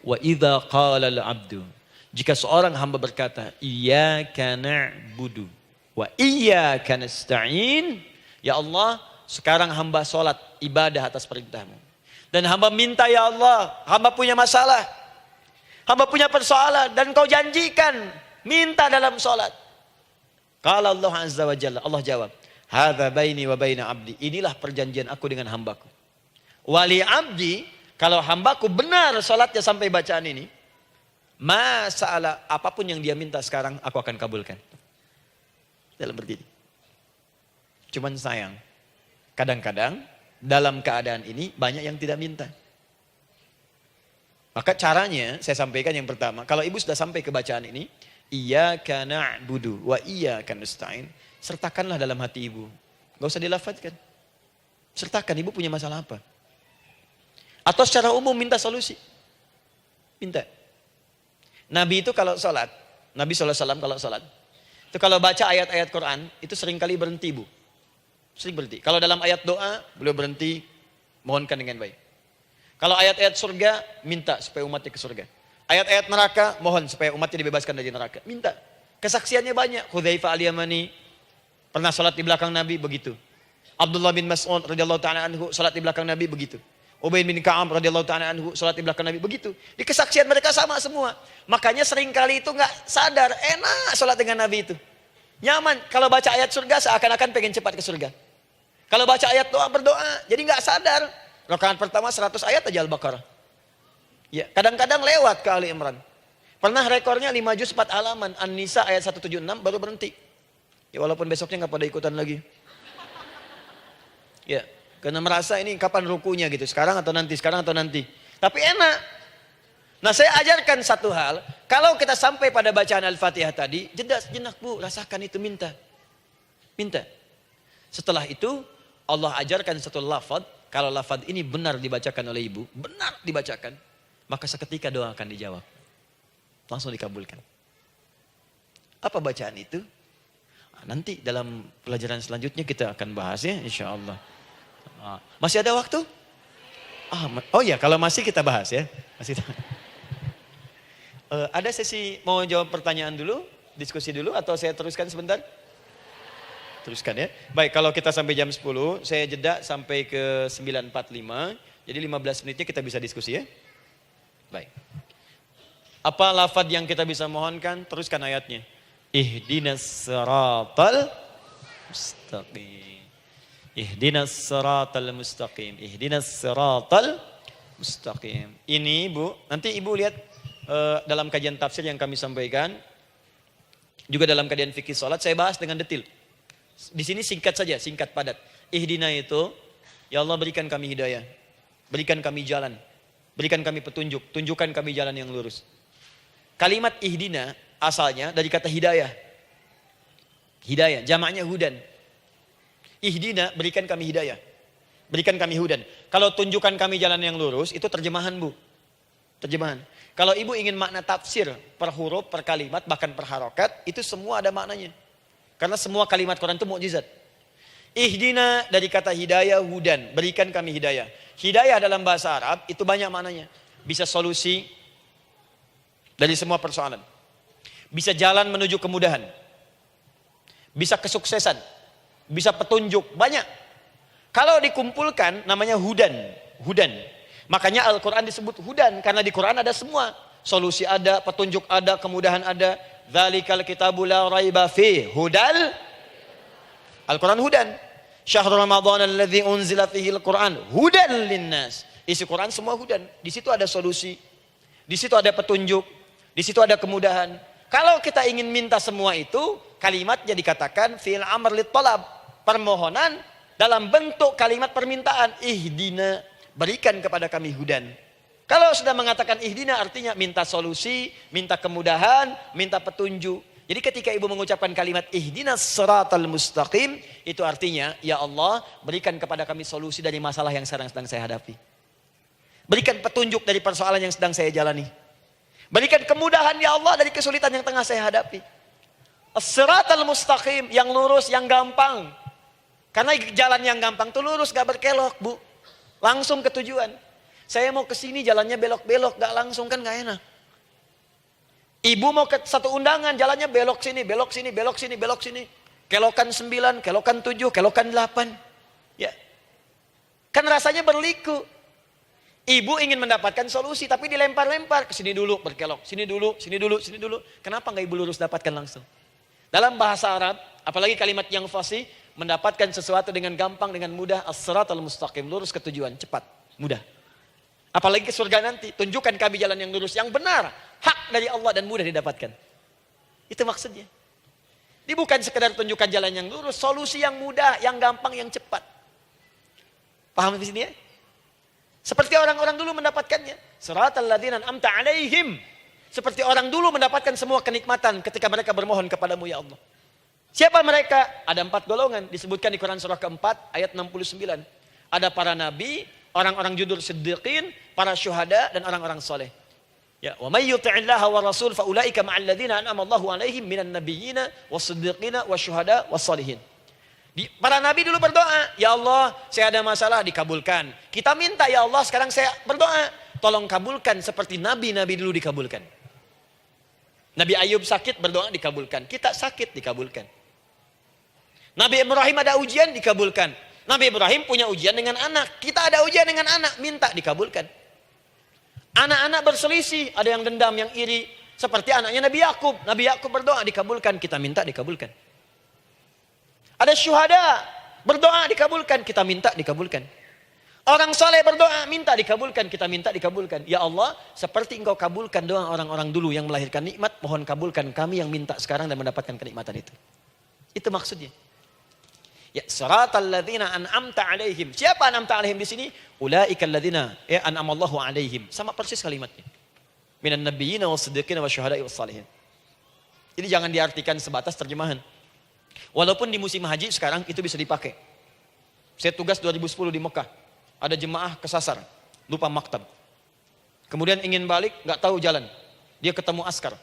S1: Wa idza qala al-'abdu, jika seorang hamba berkata iyyaka na'budu wa iyyaka nasta'in, ya Allah, sekarang hamba salat ibadah atas perintahmu. Dan hamba minta ya Allah, hamba punya masalah. Hamba punya persoalan dan kau janjikan minta dalam sholat. Qala Allah azza wa jalla, Allah jawab, hadza baini wa baina abdi. Inilah perjanjian aku dengan hambaku. Wali abdi, kalau hambaku benar salatnya sampai bacaan ini, masalah apapun yang dia minta sekarang aku akan kabulkan. Dalam berdiri. Cuman sayang, kadang-kadang dalam keadaan ini banyak yang tidak minta. Maka caranya saya sampaikan yang pertama, kalau ibu sudah sampai ke bacaan ini, iyyaka na'budu wa iyyaka nasta'in, sertakanlah dalam hati ibu. Gak usah dilafadzkan. Sertakan, ibu punya masalah apa? Atau secara umum minta solusi. Minta. Nabi itu kalau sholat, Nabi SAW kalau sholat, itu kalau baca ayat-ayat Quran, itu seringkali berhenti, Bu. Sering berhenti. Kalau dalam ayat doa, beliau berhenti, mohonkan dengan baik. Kalau ayat-ayat surga, minta supaya umatnya ke surga. Ayat-ayat neraka, mohon supaya umatnya dibebaskan dari neraka. Minta. Kesaksiannya banyak. Hudzaifah al-Yamani pernah sholat di belakang Nabi, begitu. Abdullah bin Mas'ud radhiyallahu ta'ala anhu sholat di belakang Nabi, begitu. Ubay bin Ka'ab radhiyallahu ta'ala anhu sholat di belakang Nabi, begitu. Di kesaksian mereka sama semua. Makanya seringkali itu nggak sadar, enak sholat dengan Nabi itu. Nyaman. Kalau baca ayat surga seakan-akan pengen cepat ke surga. Kalau baca ayat doa berdoa, jadi nggak sadar. Rakaat pertama 100 ayat aja Al-Baqarah. Ya, kadang-kadang lewat ke Ali Imran. Pernah rekornya 5 juz 4 halaman. An-Nisa ayat 176 baru berhenti. Ya walaupun besoknya nggak pada ikutan lagi. Ya. Karena merasa ini kapan rukunya gitu. Sekarang atau nanti, sekarang atau nanti. Tapi enak. Nah saya ajarkan satu hal. Kalau kita sampai pada bacaan Al-Fatihah tadi. Jeda sejenak Bu, rasakan itu, minta. Minta. Setelah itu Allah ajarkan satu lafaz. Kalau lafaz ini benar dibacakan oleh ibu. Benar dibacakan. Maka seketika doa akan dijawab. Langsung dikabulkan. Apa bacaan itu? Nanti dalam pelajaran selanjutnya kita akan bahas ya insya Allah. Masih ada waktu? Oh ya, kalau masih kita bahas ya. Masih. Ada sesi mau jawab pertanyaan dulu, diskusi dulu atau saya teruskan sebentar? Teruskan ya. Baik, kalau kita sampai jam 10, saya jeda sampai ke 9.45. Jadi 15 menitnya kita bisa diskusi ya. Baik. Apa lafaz yang kita bisa mohonkan? Teruskan ayatnya. Ihdinas siratal mustaqim. Ihdinas siratal mustaqim. Ihdinas siratal mustaqim. Ini Bu, nanti Ibu lihat dalam kajian tafsir yang kami sampaikan, juga dalam kajian fikih salat saya bahas dengan detail. Di sini singkat saja, singkat padat. Ihdina itu, ya Allah berikan kami hidayah, berikan kami jalan, berikan kami petunjuk, tunjukkan kami jalan yang lurus. Kalimat ihdina asalnya dari kata hidayah. Hidayah, jamaknya hudan. Ihdina, berikan kami hidayah. Berikan kami hudan. Kalau tunjukkan kami jalan yang lurus, itu terjemahan Bu. Terjemahan. Kalau ibu ingin makna tafsir per huruf, per kalimat, bahkan per harokat, itu semua ada maknanya. Karena semua kalimat Quran itu mukjizat. Ihdina dari kata hidayah, hudan. Berikan kami hidayah. Hidayah dalam bahasa Arab itu banyak maknanya. Bisa solusi dari semua persoalan. Bisa jalan menuju kemudahan. Bisa kesuksesan. Bisa petunjuk. Banyak. Kalau dikumpulkan namanya hudan. Hudan. Makanya Al-Quran disebut hudan. Karena di Quran ada semua. Solusi ada, petunjuk ada, kemudahan ada. Dzalikal kitabu la raiba fi hudal. Al-Quran hudan. Syahrul Ramadan alladzi unzila fihi al-Quran hudan linnas. Isi Quran semua hudan. Di situ ada solusi. Di situ ada petunjuk. Di situ ada kemudahan. Kalau kita ingin minta semua itu, kalimatnya dikatakan fi'il amr lit talab. Permohonan dalam bentuk kalimat permintaan. Ihdina, berikan kepada kami hudan. Kalau sudah mengatakan ihdina artinya minta solusi, minta kemudahan, minta petunjuk. Jadi ketika ibu mengucapkan kalimat ihdinas siratal mustaqim, itu artinya ya Allah berikan kepada kami solusi dari masalah yang sedang saya hadapi. Berikan petunjuk dari persoalan yang sedang saya jalani. Berikan kemudahan ya Allah dari kesulitan yang tengah saya hadapi. As-siratal mustaqim, yang lurus, yang gampang. Karena jalan yang gampang itu lurus, gak berkelok Bu. Langsung ke tujuan. Saya mau ke sini jalannya belok-belok, gak langsung kan gak enak. Ibu mau ke satu undangan, jalannya belok sini, belok sini, belok sini, belok sini. Kelokan 9, kelokan 7, kelokan 8. Ya. Kan rasanya berliku. Ibu ingin mendapatkan solusi, tapi dilempar-lempar. Ke sini dulu berkelok, sini dulu, sini dulu, sini dulu. Kenapa gak ibu lurus dapatkan langsung? Dalam bahasa Arab, apalagi kalimat yang fasih, mendapatkan sesuatu dengan gampang, dengan mudah, as-siratal mustaqim, lurus ke tujuan, cepat, mudah. Apalagi ke surga nanti, tunjukkan kami jalan yang lurus, yang benar, hak dari Allah dan mudah didapatkan. Itu maksudnya. Ini bukan sekedar tunjukkan jalan yang lurus, solusi yang mudah, yang gampang, yang cepat. Paham di sini ya? Seperti orang-orang dulu mendapatkannya. Siratal ladzina an'amta 'alaihim. Seperti orang dulu mendapatkan semua kenikmatan ketika mereka bermohon kepadamu ya Allah. Siapa mereka? Ada 4 golongan disebutkan di Quran surah keempat ayat 69. Ada para nabi, orang-orang jujur siddiqin, para syuhada dan orang-orang soleh. Ya, wa may yuti'illaha wa rasul fa ulaika ma'al ladzina an'ama Allahu 'alaihim minan nabiyyina was-siddiqina wasyuhada was-shalihin. Para nabi dulu berdoa, ya Allah, saya ada masalah, dikabulkan. Kita minta, ya Allah, sekarang saya berdoa, tolong kabulkan seperti nabi-nabi dulu dikabulkan. Nabi Ayub sakit, berdoa dikabulkan. Kita sakit, dikabulkan. Nabi Ibrahim ada ujian, dikabulkan. Nabi Ibrahim punya ujian dengan anak. Kita ada ujian dengan anak, minta dikabulkan. Anak-anak berselisih, ada yang dendam, yang iri. Seperti anaknya Nabi Yakub. Nabi Yakub berdoa, dikabulkan. Kita minta, dikabulkan. Ada syuhada, berdoa, dikabulkan. Kita minta, dikabulkan. Orang soleh berdoa, minta dikabulkan. Kita minta, dikabulkan. Ya Allah, seperti engkau kabulkan doa orang-orang dulu yang melahirkan nikmat, mohon kabulkan kami yang minta sekarang dan mendapatkan kenikmatan itu. Itu maksudnya. Ya, siratal ladzina an'amta 'alaihim. Siapa an'amta 'alaihim di sini? Ulaikal ladzina an'amallahu 'alaihim. Sama persis kalimatnya. Minan nabiyyina was-siddiqina wasyuhada'i was-shalihin. Jadi jangan diartikan sebatas terjemahan. Walaupun di musim haji sekarang itu bisa dipakai. Saya tugas 2010 di Mekah. Ada jemaah kesasar, lupa maktab. Kemudian ingin balik, nggak tahu jalan. Dia ketemu askar.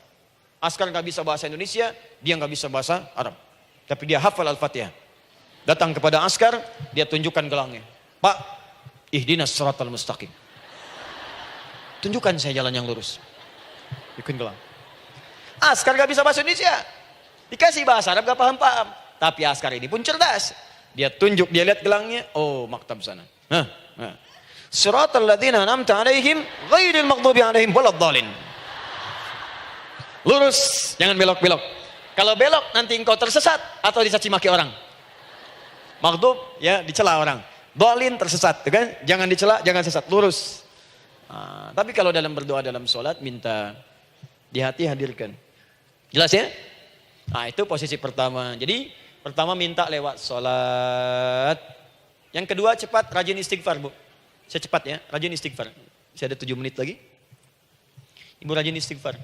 S1: Askar nggak bisa bahasa Indonesia, dia nggak bisa bahasa Arab. Tapi dia hafal Al-Fatihah. Datang kepada askar, dia tunjukkan gelangnya. Pak, ihdinas siratal mustaqim. Tunjukkan saya jalan yang lurus. Bikin gelang. Askar nggak bisa bahasa Indonesia. Dikasih bahasa Arab gak paham-paham. Tapi askar ini pun cerdas. Dia tunjuk, dia lihat gelangnya. Oh, maktab sana. Siratal ladzina an'amta 'alaihim ghairil maghdubi 'alaihim waladdallin. Lurus, jangan belok-belok. Kalau belok nanti engkau tersesat atau dicaci maki orang. Maghdub ya dicela orang. Dhalin tersesat, kan? Jangan dicela, jangan sesat, lurus. Tapi kalau dalam berdoa dalam sholat minta di hati hadirkan. Jelas ya? Nah itu posisi pertama. Jadi pertama minta lewat sholat. Yang kedua cepat rajin istighfar bu. Saya cepat ya, rajin istighfar. Saya ada 7 menit lagi. Ibu rajin istighfar.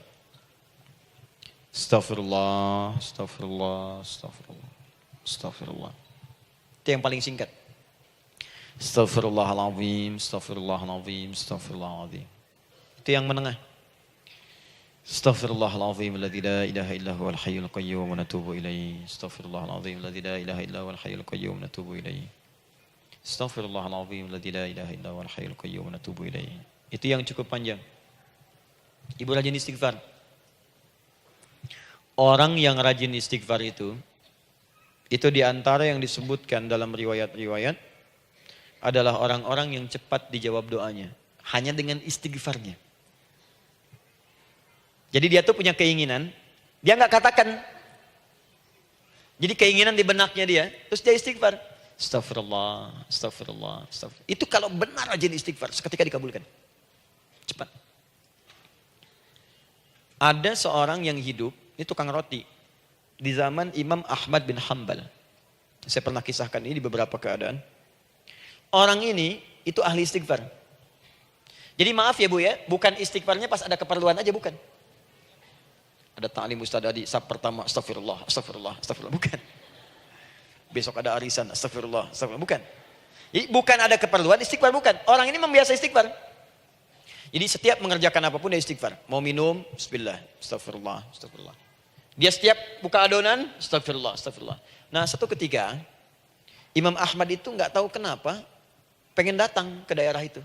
S1: Astaghfirullah, astaghfirullah, astaghfirullah, astaghfirullah. Itu yang paling singkat. Astaghfirullahaladzim, astaghfirullahaladzim, astaghfirullahaladzim. Itu yang menengah. Astaghfirullahaladzim alladzi la ilaha illa huwal hayyul qayyum wa natubu ilaihi. Astaghfirullahaladzim alladzi la ilaha illa huwal hayyul qayyum wa natubu ilaihi. Astaghfirullahaladzim alladzi la ilaha illa huwal hayyul qayyum wa natubu ilaihi. Itu yang cukup panjang. Ibu rajin istighfar. Orang yang rajin istighfar itu diantara yang disebutkan dalam riwayat-riwayat adalah orang-orang yang cepat dijawab doanya. Hanya dengan istighfarnya. Jadi dia tuh punya keinginan, dia nggak katakan. Jadi keinginan di benaknya dia, terus dia istighfar. Astagfirullah, astagfirullah, astagfirullah. Itu kalau benar rajin istighfar, seketika dikabulkan. Cepat. Ada seorang yang hidup, ini tukang roti. Di zaman Imam Ahmad bin Hanbal. Saya pernah kisahkan ini di beberapa keadaan. Orang ini, itu ahli istighfar. Jadi maaf ya bu ya, bukan istighfarnya pas ada keperluan aja, bukan. Ada ta'lim ustaz tadi, sab pertama, astagfirullah, astagfirullah, astagfirullah. Bukan. Besok ada arisan, astagfirullah, astagfirullah. Bukan. Jadi bukan ada keperluan, istighfar bukan. Orang ini membiasa istighfar. Jadi setiap mengerjakan apapun dia istighfar. Mau minum, bismillah, astagfirullah, astagfirullah. Dia setiap buka adonan, astagfirullah, astagfirullah. Nah satu ketika, Imam Ahmad itu nggak tahu kenapa, pengen datang ke daerah itu.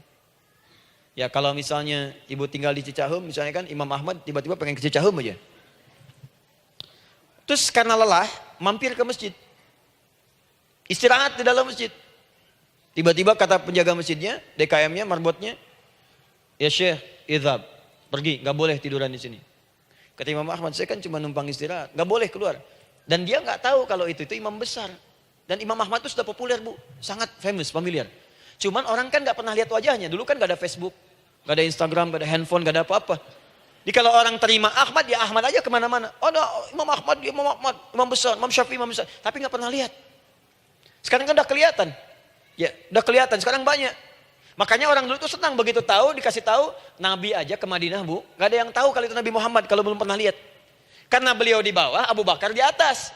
S1: Ya kalau misalnya ibu tinggal di Cicahem, misalnya kan Imam Ahmad tiba-tiba pengen ke Cicahem aja. Terus karena lelah, mampir ke masjid. Istirahat di dalam masjid. Tiba-tiba kata penjaga masjidnya, DKM-nya, marbotnya, ya Syekh, idhab, pergi, gak boleh tiduran di sini. Kata Imam Ahmad, saya kan cuma numpang istirahat, gak boleh keluar. Dan dia nggak tahu kalau itu imam besar. Dan Imam Ahmad itu sudah populer Bu, sangat famous, familiar. Cuman orang kan nggak pernah lihat wajahnya. Dulu kan nggak ada Facebook, nggak ada Instagram, nggak ada handphone, nggak ada apa-apa. Jadi kalau orang terima Ahmad, ya Ahmad aja kemana-mana. Oh, ada Imam Ahmad, dia Imam Ahmad, Imam besar, Imam Syafi'i, Imam besar. Tapi nggak pernah lihat. Sekarang kan udah kelihatan. Ya, udah kelihatan. Sekarang banyak. Makanya orang dulu tuh senang begitu tahu, dikasih tahu Nabi aja ke Madinah Bu, nggak ada yang tahu kalau itu Nabi Muhammad kalau belum pernah lihat. Karena beliau di bawah, Abu Bakar di atas.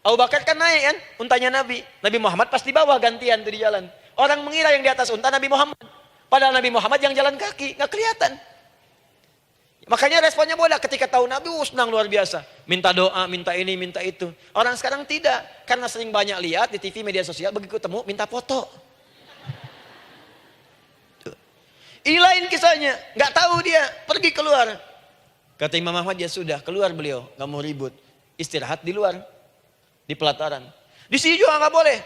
S1: Abu Bakar kan naik kan, untanya Nabi. Nabi Muhammad pasti di bawah gantian tuh di jalan. Orang mengira yang di atas unta Nabi Muhammad. Padahal Nabi Muhammad yang jalan kaki, nggak kelihatan. Makanya responnya bola ketika tahu Nabi, senang luar biasa. Minta doa, minta ini, minta itu. Orang sekarang tidak. Karena sering banyak lihat di TV, media sosial, begitu ketemu, minta foto. Ini lain kisahnya. Nggak tahu dia, pergi keluar. Kata Imam Ahmad, ya sudah, keluar beliau. Nggak mau ribut. Istirahat di luar. Di pelataran. Di sini juga nggak boleh.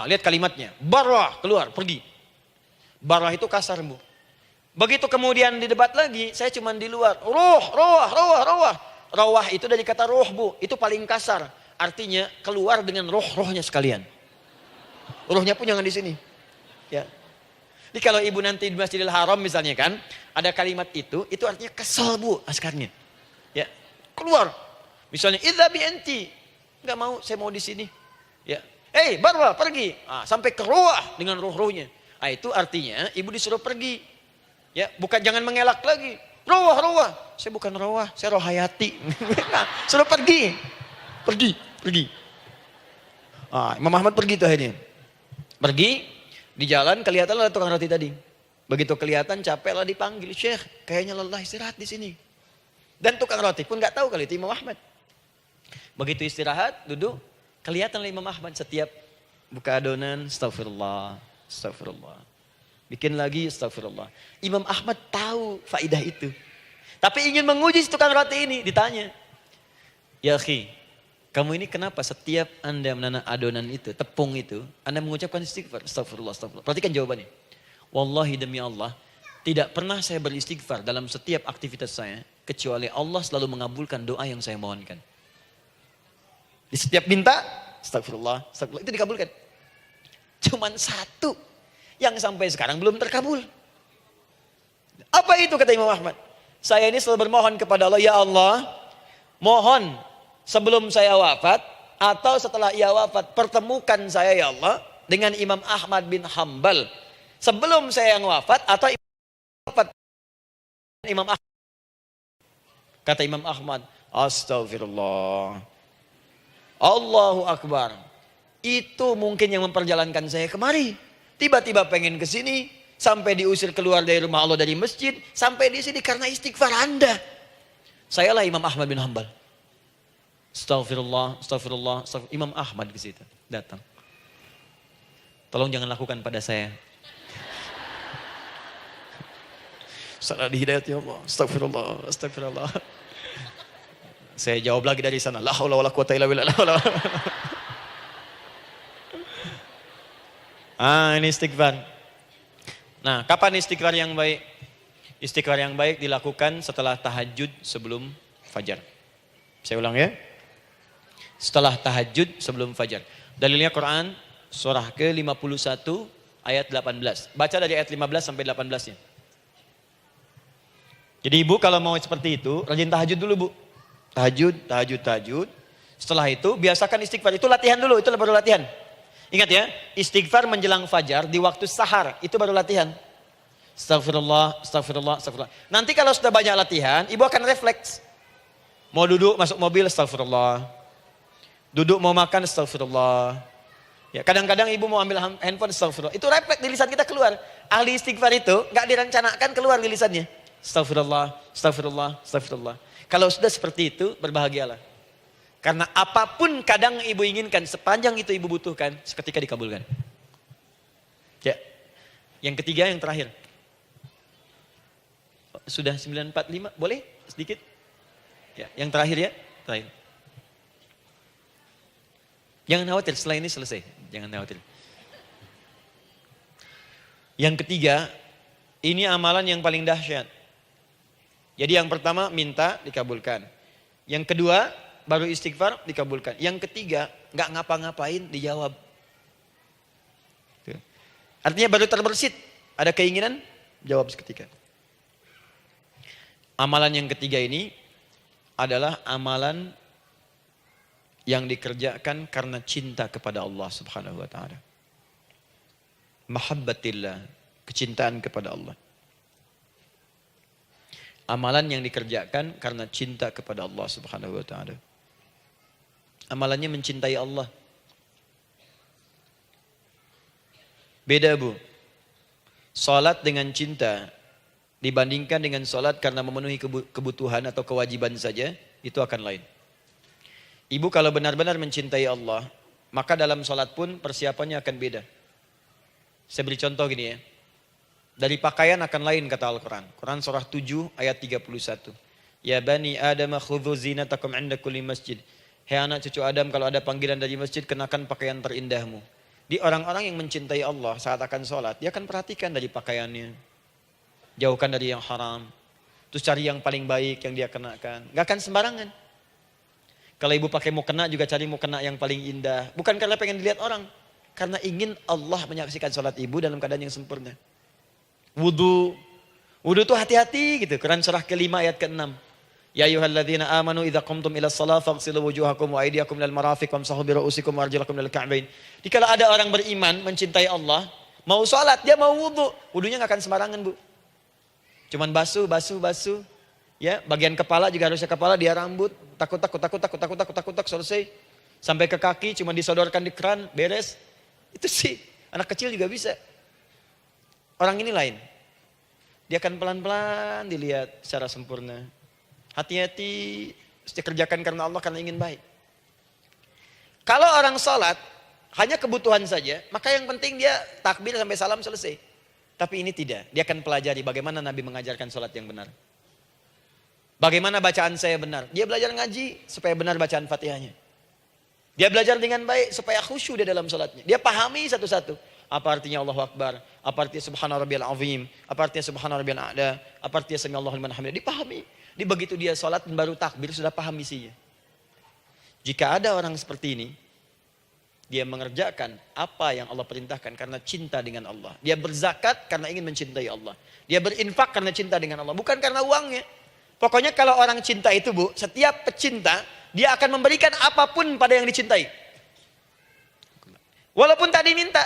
S1: Lihat kalimatnya. Barwah, keluar, pergi. Barwah itu kasar Bu. Begitu kemudian di debat lagi, saya cuma di luar. Rawah itu dari kata roh Bu, itu paling kasar. Artinya keluar dengan roh-rohnya sekalian. Rohnya pun jangan di sini. Ya. Jadi kalau ibu nanti di Masjidil Haram misalnya kan, ada kalimat itu artinya kesal Bu askarnya. Ya, keluar. Misalnya idza bi anti, enggak mau, saya mau di sini. Ya. Barwa, pergi. Sampai ke rawah dengan roh-rohnya. Itu artinya ibu disuruh pergi. Ya, bukan jangan mengelak lagi. Rawah. Saya bukan rawah, saya rohayati. Suruh pergi. Pergi. Imam Ahmad pergi tuh akhirnya. Pergi, di jalan kelihatan ada tukang roti tadi. Begitu kelihatan capek lah dipanggil, Syekh, kayaknya lelah istirahat di sini. Dan tukang roti pun nggak tahu kalau itu Imam Ahmad. Begitu istirahat, duduk, kelihatan Imam Ahmad setiap buka adonan, astagfirullah. Bikin lagi, astagfirullah. Imam Ahmad tahu faidah itu. Tapi ingin menguji tukang roti ini, ditanya. Ya akhi, kamu ini kenapa setiap Anda menanam adonan itu, tepung itu, Anda mengucapkan istighfar, astagfirullah. Perhatikan jawabannya. Wallahi demi Allah, tidak pernah saya beristighfar dalam setiap aktivitas saya, kecuali Allah selalu mengabulkan doa yang saya mohonkan. Di setiap minta, astagfirullah, itu dikabulkan. Cuman satu yang sampai sekarang belum terkabul. Apa itu kata Imam Ahmad? Saya ini selalu bermohon kepada Allah, ya Allah, mohon sebelum saya wafat atau setelah ia wafat, pertemukan saya ya Allah dengan Imam Ahmad bin Hambal. Sebelum saya yang wafat atau wafat Imam Ahmad. Kata Imam Ahmad, astagfirullah. Allahu Akbar. Itu mungkin yang memperjalankan saya kemari. Tiba-tiba pengen ke sini, sampai diusir keluar dari rumah Allah dari masjid, sampai di sini karena istighfar Anda. Sayalah Imam Ahmad bin Hambal. Astagfirullah. Imam Ahmad ke situ datang. Tolong jangan lakukan pada saya. Salah di hidayat ya Allah. Astagfirullah. Saya jawab lagi dari sana. La haula wala quwata illa billah. Ini istighfar. Nah, kapan istighfar yang baik? Istighfar yang baik dilakukan setelah tahajud sebelum fajar. Saya ulang ya. Setelah tahajud sebelum fajar. Dalilnya Quran surah ke-51 ayat 18. Baca dari ayat 15 sampai 18-nya. Jadi ibu kalau mau seperti itu, rajin tahajud dulu Bu. Tahajud. Setelah itu biasakan istighfar. Itu latihan dulu, itu baru latihan. Ingat ya, istighfar menjelang fajar di waktu sahar, itu baru latihan. Astagfirullah. Nanti kalau sudah banyak latihan, ibu akan refleks. Mau duduk masuk mobil, astagfirullah. Duduk mau makan, astagfirullah. Ya, kadang-kadang ibu mau ambil handphone, astagfirullah. Itu refleks di lisan kita keluar. Ahli istighfar itu gak direncanakan keluar di lisannya. Astagfirullah. Kalau sudah seperti itu, berbahagialah. Karena apapun kadang ibu inginkan, sepanjang itu ibu butuhkan, seketika dikabulkan. Ya. Yang ketiga, yang terakhir. Sudah 945, boleh sedikit? Ya, yang terakhir ya, terakhir. Jangan khawatir, setelah ini selesai. Jangan khawatir. Yang ketiga, ini amalan yang paling dahsyat. Jadi yang pertama minta dikabulkan. Yang kedua baru istighfar, dikabulkan. Yang ketiga, nggak ngapa-ngapain, dijawab. Artinya baru terbersit, ada keinginan, jawab seketika. Amalan yang ketiga ini adalah amalan yang dikerjakan karena cinta kepada Allah Subhanahu wa taala. Mahabbatillah, kecintaan kepada Allah. Amalan yang dikerjakan karena cinta kepada Allah Subhanahu wa taala. Amalannya mencintai Allah. Beda, Bu. Salat dengan cinta dibandingkan dengan salat karena memenuhi kebutuhan atau kewajiban saja, itu akan lain. Ibu kalau benar-benar mencintai Allah, maka dalam salat pun persiapannya akan beda. Saya beri contoh gini ya. Dari pakaian akan lain kata Al-Quran. Quran surah 7 ayat 31. Ya bani Adam khudhu zinatakum inda kulli masjid. Hei anak cucu Adam, kalau ada panggilan dari masjid, kenakan pakaian terindahmu. Di orang-orang yang mencintai Allah saat akan sholat, dia akan perhatikan dari pakaiannya. Jauhkan dari yang haram. Terus cari yang paling baik yang dia kenakan. Gak akan sembarangan. Kalau ibu pakai mukena juga cari mukena yang paling indah. Bukan karena pengen dilihat orang. Karena ingin Allah menyaksikan sholat ibu dalam keadaan yang sempurna. Wudu tuh hati-hati gitu. Quran surah ke-5 ayat ke-6. Ya ayyuhalladzina amanu idza qumtum ila shalah faghsilu wujuhakum wa aydiyakum ilal marafiq wamsahu bi ru'usikum wa arjulakum ilal ka'bain. Dikala ada orang beriman mencintai Allah, mau salat, dia mau wudu, wudunya enggak akan sembarangan, Bu. Cuman basuh. Ya, bagian kepala juga harusnya kepala, dia rambut, takut selesai. Sampai ke kaki cuma disodorkan di keran, beres. Itu sih anak kecil juga bisa. Orang ini lain. Dia akan pelan-pelan dilihat secara sempurna. Hati-hati, kerjakan karena Allah, karena ingin baik. Kalau orang sholat, hanya kebutuhan saja, maka yang penting dia takbir sampai salam selesai. Tapi ini tidak, dia akan pelajari bagaimana Nabi mengajarkan sholat yang benar. Bagaimana bacaan saya benar. Dia belajar ngaji supaya benar bacaan Fatihahnya. Dia belajar dengan baik supaya khusyuk di dalam sholatnya. Dia pahami satu-satu. Apa artinya Allahu Akbar? Apa artinya Subhana Rabbiyal Azim? Apa artinya Subhana Rabbiyal A'la? Apa artinya Sami Allahu liman hamidah? Dipahami. Di begitu dia sholat dan baru takbir sudah paham isinya. Jika ada orang seperti ini, dia mengerjakan apa yang Allah perintahkan karena cinta dengan Allah. Dia berzakat karena ingin mencintai Allah. Dia berinfak karena cinta dengan Allah, bukan karena uangnya. Pokoknya kalau orang cinta itu, Bu, setiap pecinta dia akan memberikan apapun pada yang dicintai. Walaupun tak diminta.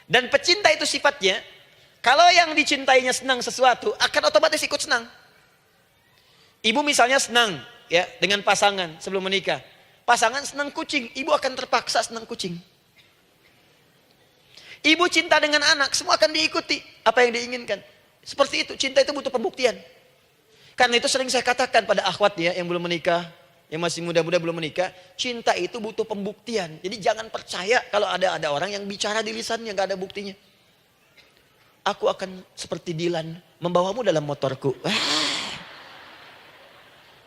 S1: Dan pecinta itu sifatnya, kalau yang dicintainya senang sesuatu, akan otomatis ikut senang. Ibu misalnya senang ya dengan pasangan sebelum menikah. Pasangan senang kucing, ibu akan terpaksa senang kucing. Ibu cinta dengan anak, semua akan diikuti apa yang diinginkan. Seperti itu, cinta itu butuh pembuktian. Karena itu sering saya katakan pada akhwat ya yang belum menikah, yang masih muda-muda belum menikah, cinta itu butuh pembuktian. Jadi jangan percaya kalau ada orang yang bicara di lisannya nggak ada buktinya. Aku akan seperti Dilan membawamu dalam motorku.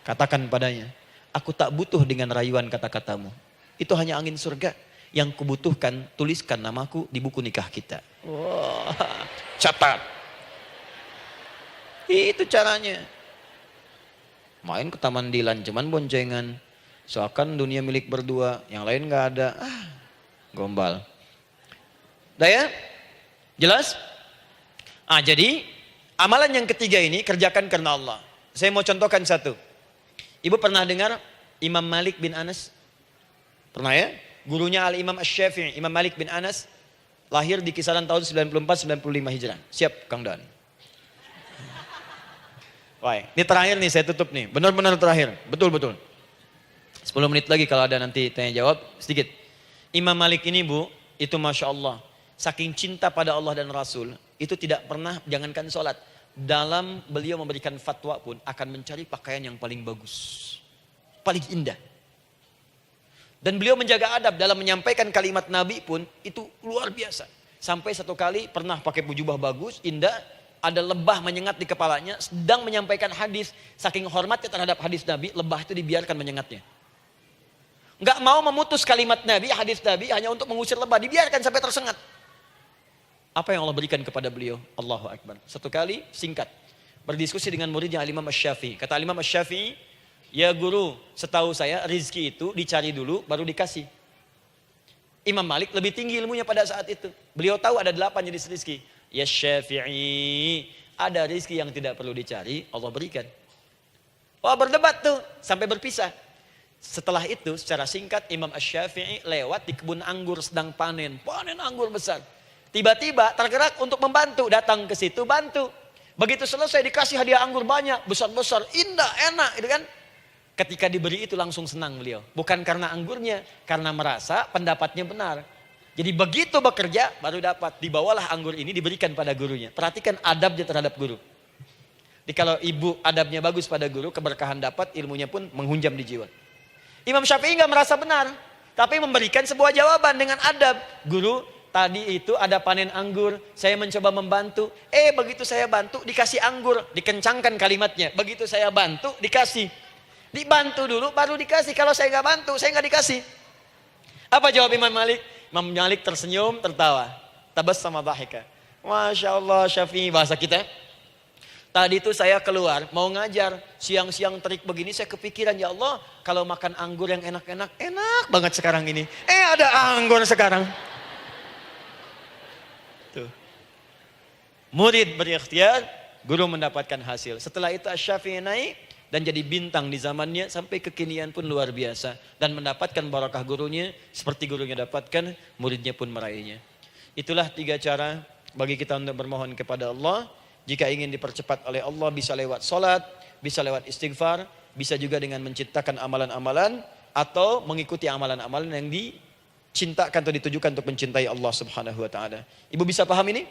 S1: Katakan padanya, aku tak butuh dengan rayuan kata-katamu. Itu hanya angin surga. Yang kubutuhkan, tuliskan namaku di buku nikah kita. Wah, catat. Itu caranya. Main ke Taman Dilan, cuman boncengan. Seakan dunia milik berdua, yang lain gak ada. Gombal. Udah ya? Jelas? Jadi amalan yang ketiga ini kerjakan karena Allah. Saya mau contohkan satu. Ibu pernah dengar Imam Malik bin Anas? Pernah ya? Gurunya Al-Imam Asy-Syafi'i, Imam Malik bin Anas, lahir di kisaran tahun 94-95 Hijrah. Siap, Kang Dan. Wah, ini terakhir nih, saya tutup nih. Benar-benar terakhir, betul-betul. 10 menit lagi kalau ada nanti tanya jawab, sedikit. Imam Malik ini, Bu, itu Masya Allah. Saking cinta pada Allah dan Rasul, itu tidak pernah, jangankan sholat. Dalam beliau memberikan fatwa pun akan mencari pakaian yang paling bagus. Paling indah. Dan beliau menjaga adab dalam menyampaikan kalimat Nabi pun itu luar biasa. Sampai satu kali pernah pakai jubah bagus, indah. Ada lebah menyengat di kepalanya, sedang menyampaikan hadis. Saking hormatnya terhadap hadis Nabi, lebah itu dibiarkan menyengatnya. Enggak mau memutus kalimat Nabi, hadis Nabi hanya untuk mengusir lebah, dibiarkan sampai tersengat. Apa yang Allah berikan kepada beliau? Allahu Akbar. Satu kali singkat berdiskusi dengan muridnya Al-Imam Asy-Syafi'i. Kata Al-Imam Asy-Syafi'i, Ya guru, setahu saya rizki itu dicari dulu baru dikasih. Imam Malik lebih tinggi ilmunya pada saat itu. Beliau tahu ada 8 jenis rizki. Ya Syafi'i, ada rizki yang tidak perlu dicari, Allah berikan. Wah, berdebat tuh sampai berpisah. Setelah itu secara singkat Imam Asy-Syafi'i lewat di kebun anggur sedang panen anggur besar. Tiba-tiba tergerak untuk membantu, datang ke situ bantu. Begitu selesai dikasih hadiah anggur banyak, besar-besar, indah, enak, gitu kan. Ketika diberi itu langsung senang beliau. Bukan karena anggurnya, karena merasa pendapatnya benar. Jadi begitu bekerja baru dapat. Dibawalah anggur ini diberikan pada gurunya. Perhatikan adabnya terhadap guru. Jadi kalau ibu adabnya bagus pada guru, keberkahan dapat, ilmunya pun menghunjam di jiwa. Imam Syafi'i nggak merasa benar, tapi memberikan sebuah jawaban dengan adab. Guru, tadi itu ada panen anggur, saya mencoba membantu. Begitu saya bantu dikasih anggur, dikencangkan kalimatnya. Begitu saya bantu dikasih. Dibantu dulu baru dikasih. Kalau saya nggak bantu, saya nggak dikasih. Apa jawab Imam Malik? Imam Malik tersenyum, tertawa. Tabassama dhahika. Masya Allah, Syafi'i bahasa kita. Tadi itu saya keluar mau ngajar, siang-siang terik begini saya kepikiran, ya Allah, kalau makan anggur yang enak-enak, enak banget sekarang ini. Ada anggur sekarang. Tuh. Murid berikhtiar, guru mendapatkan hasil. Setelah itu Asy-Syafi'i naik dan jadi bintang di zamannya sampai kekinian pun luar biasa. Dan mendapatkan barakah gurunya, seperti gurunya dapatkan, muridnya pun meraihnya. Itulah 3 cara bagi kita untuk bermohon kepada Allah. Jika ingin dipercepat oleh Allah bisa lewat salat, bisa lewat istighfar, bisa juga dengan menciptakan amalan-amalan atau mengikuti amalan-amalan yang dicintakan atau ditujukan untuk mencintai Allah Subhanahu wa taala. Ibu bisa paham ini?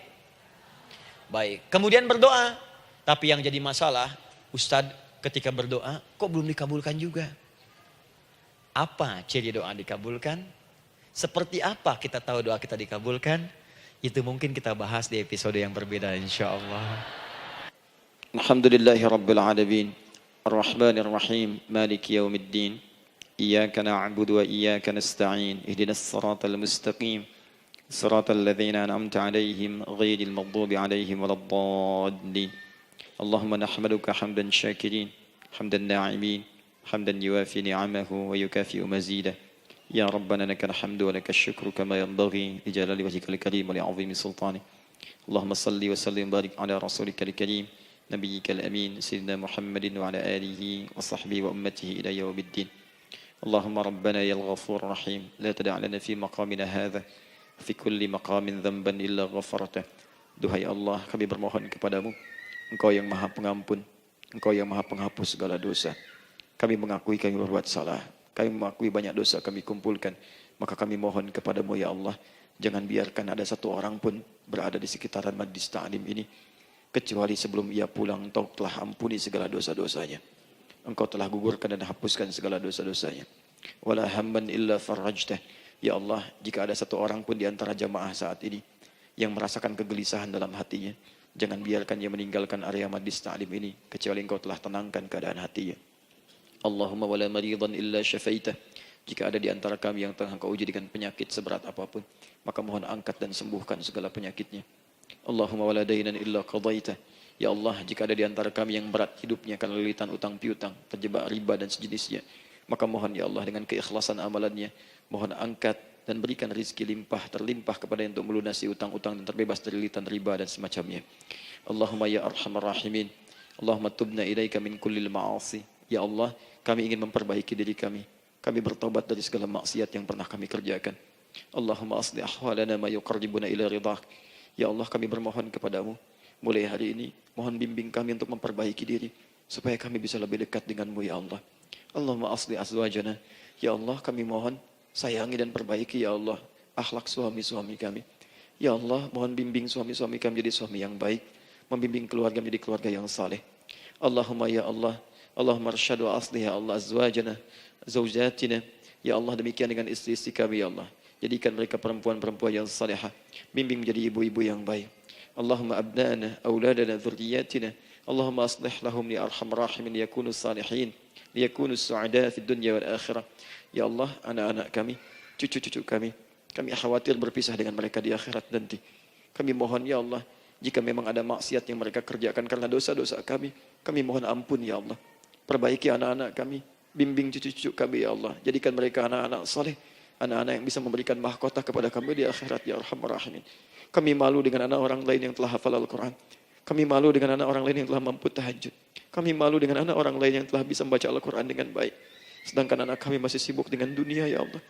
S1: Baik. Kemudian berdoa. Tapi yang jadi masalah, Ustadz ketika berdoa kok belum dikabulkan juga? Apa ciri doa dikabulkan? Seperti apa kita tahu doa kita dikabulkan? Itu mungkin kita bahas di episode yang berbeda insyaallah. Alhamdulillahi rabbil alamin. Ar-Rahmanir Rahim. Maliki yaumiddin. Iyyaka na'budu wa iyyaka nasta'in. Ihdinas siratal mustaqim. Siratal ladzina an'amta 'alaihim ghairil maghdubi 'alaihim waladdallin. Allahumma nahmaduka hamdan syakirin, hamdan na'imin, hamdan yuwafi ni'amahu wa yukafi'u mazidah. Ya Rabbana lakal hamdu wa lakal syukru kama yanbaghi li jalali wajhikal karim wa li 'azimi sultanik. Allahumma salli wa sallim barik ala rasulika al-karim nabiyyikal amin sayyidina Muhammadin wa ala alihi wa sahbihi wa ummatihi ila yaumiddin. Allahumma rabbana ya al-ghafur rahim la tada' lana fi maqamina hadha fi kulli maqamin dhanban illa ghafartah. Duhai Allah, kami bermohon kepadamu, Engkau yang Maha Pengampun, Engkau yang Maha Penghapus segala dosa. Kami mengakui kami berbuat salah. Kami mengakui banyak dosa kami kumpulkan. Maka kami mohon kepadamu ya Allah, jangan biarkan ada satu orang pun berada di sekitaran majlis ta'lim ini kecuali sebelum ia pulang Engkau telah ampuni segala dosa-dosanya. Engkau telah gugurkan dan hapuskan segala dosa-dosanya. Wala hamman illa farajtah. Ya Allah, jika ada satu orang pun di antara jamaah saat ini yang merasakan kegelisahan dalam hatinya, jangan biarkan dia meninggalkan area majlis ta'lim ini kecuali Engkau telah tenangkan keadaan hatinya. Allahumma wala maridan illa syafaitah. Jika ada di antara kami yang tengah Engkau uji dengan penyakit seberat apapun, maka mohon angkat dan sembuhkan segala penyakitnya. Allahumma wala dainan illa qadaitah. Ya Allah, jika ada di antara kami yang berat hidupnya karena lilitan utang piutang, terjebak riba dan sejenisnya, maka mohon ya Allah dengan keikhlasan amalannya, mohon angkat dan berikan rizki terlimpah kepada yang untuk melunasi utang-utang dan terbebas dari lilitan riba dan semacamnya. Allahumma ya arhamar rahimin. Allahumma tubna ilaika min kullil ma'asi. Ya Allah, kami ingin memperbaiki diri kami. Kami bertobat dari segala maksiat yang pernah kami kerjakan. Allahumma asli ahwalana ma yuqarribuna ila ridhak. Ya Allah, kami bermohon kepadamu, mulai hari ini, mohon bimbing kami untuk memperbaiki diri, supaya kami bisa lebih dekat denganmu ya Allah. Allahumma asli azwajana. Ya Allah, kami mohon sayangi dan perbaiki ya Allah akhlak suami-suami kami. Ya Allah, mohon bimbing suami-suami kami jadi suami yang baik, membimbing keluarga menjadi keluarga yang saleh. Allahumma ya Allah, Allahumma arsyad wa aslih ya Allah azwajana, zawjatina. Ya Allah, demikian dengan istri-istri kami ya Allah. Jadikan mereka perempuan-perempuan yang salihah, bimbing menjadi ibu-ibu yang baik. Allahumma abnana, auladana, dzurriyyatina. Allahumma aslih lahum li arhamar rahimin yakunu salihin, liyakunu su'ada fid dunya wal akhirah. Ya Allah, anak-anak kami, cucu-cucu kami khawatir berpisah dengan mereka di akhirat nanti. Kami mohon ya Allah, jika memang ada maksiat yang mereka kerjakan karena dosa-dosa kami mohon ampun ya Allah.
S2: Perbaiki anak-anak kami. Bimbing cucu-cucu kami ya Allah. Jadikan mereka anak-anak saleh. Anak-anak yang bisa memberikan mahkota kepada kami di akhirat ya Arhamar Rahimin. Kami malu dengan anak orang lain yang telah hafal Al-Quran. Kami malu dengan anak orang lain yang telah mampu tahajud. Kami malu dengan anak orang lain yang telah bisa membaca Al-Quran dengan baik. Sedangkan anak kami masih sibuk dengan dunia ya Allah.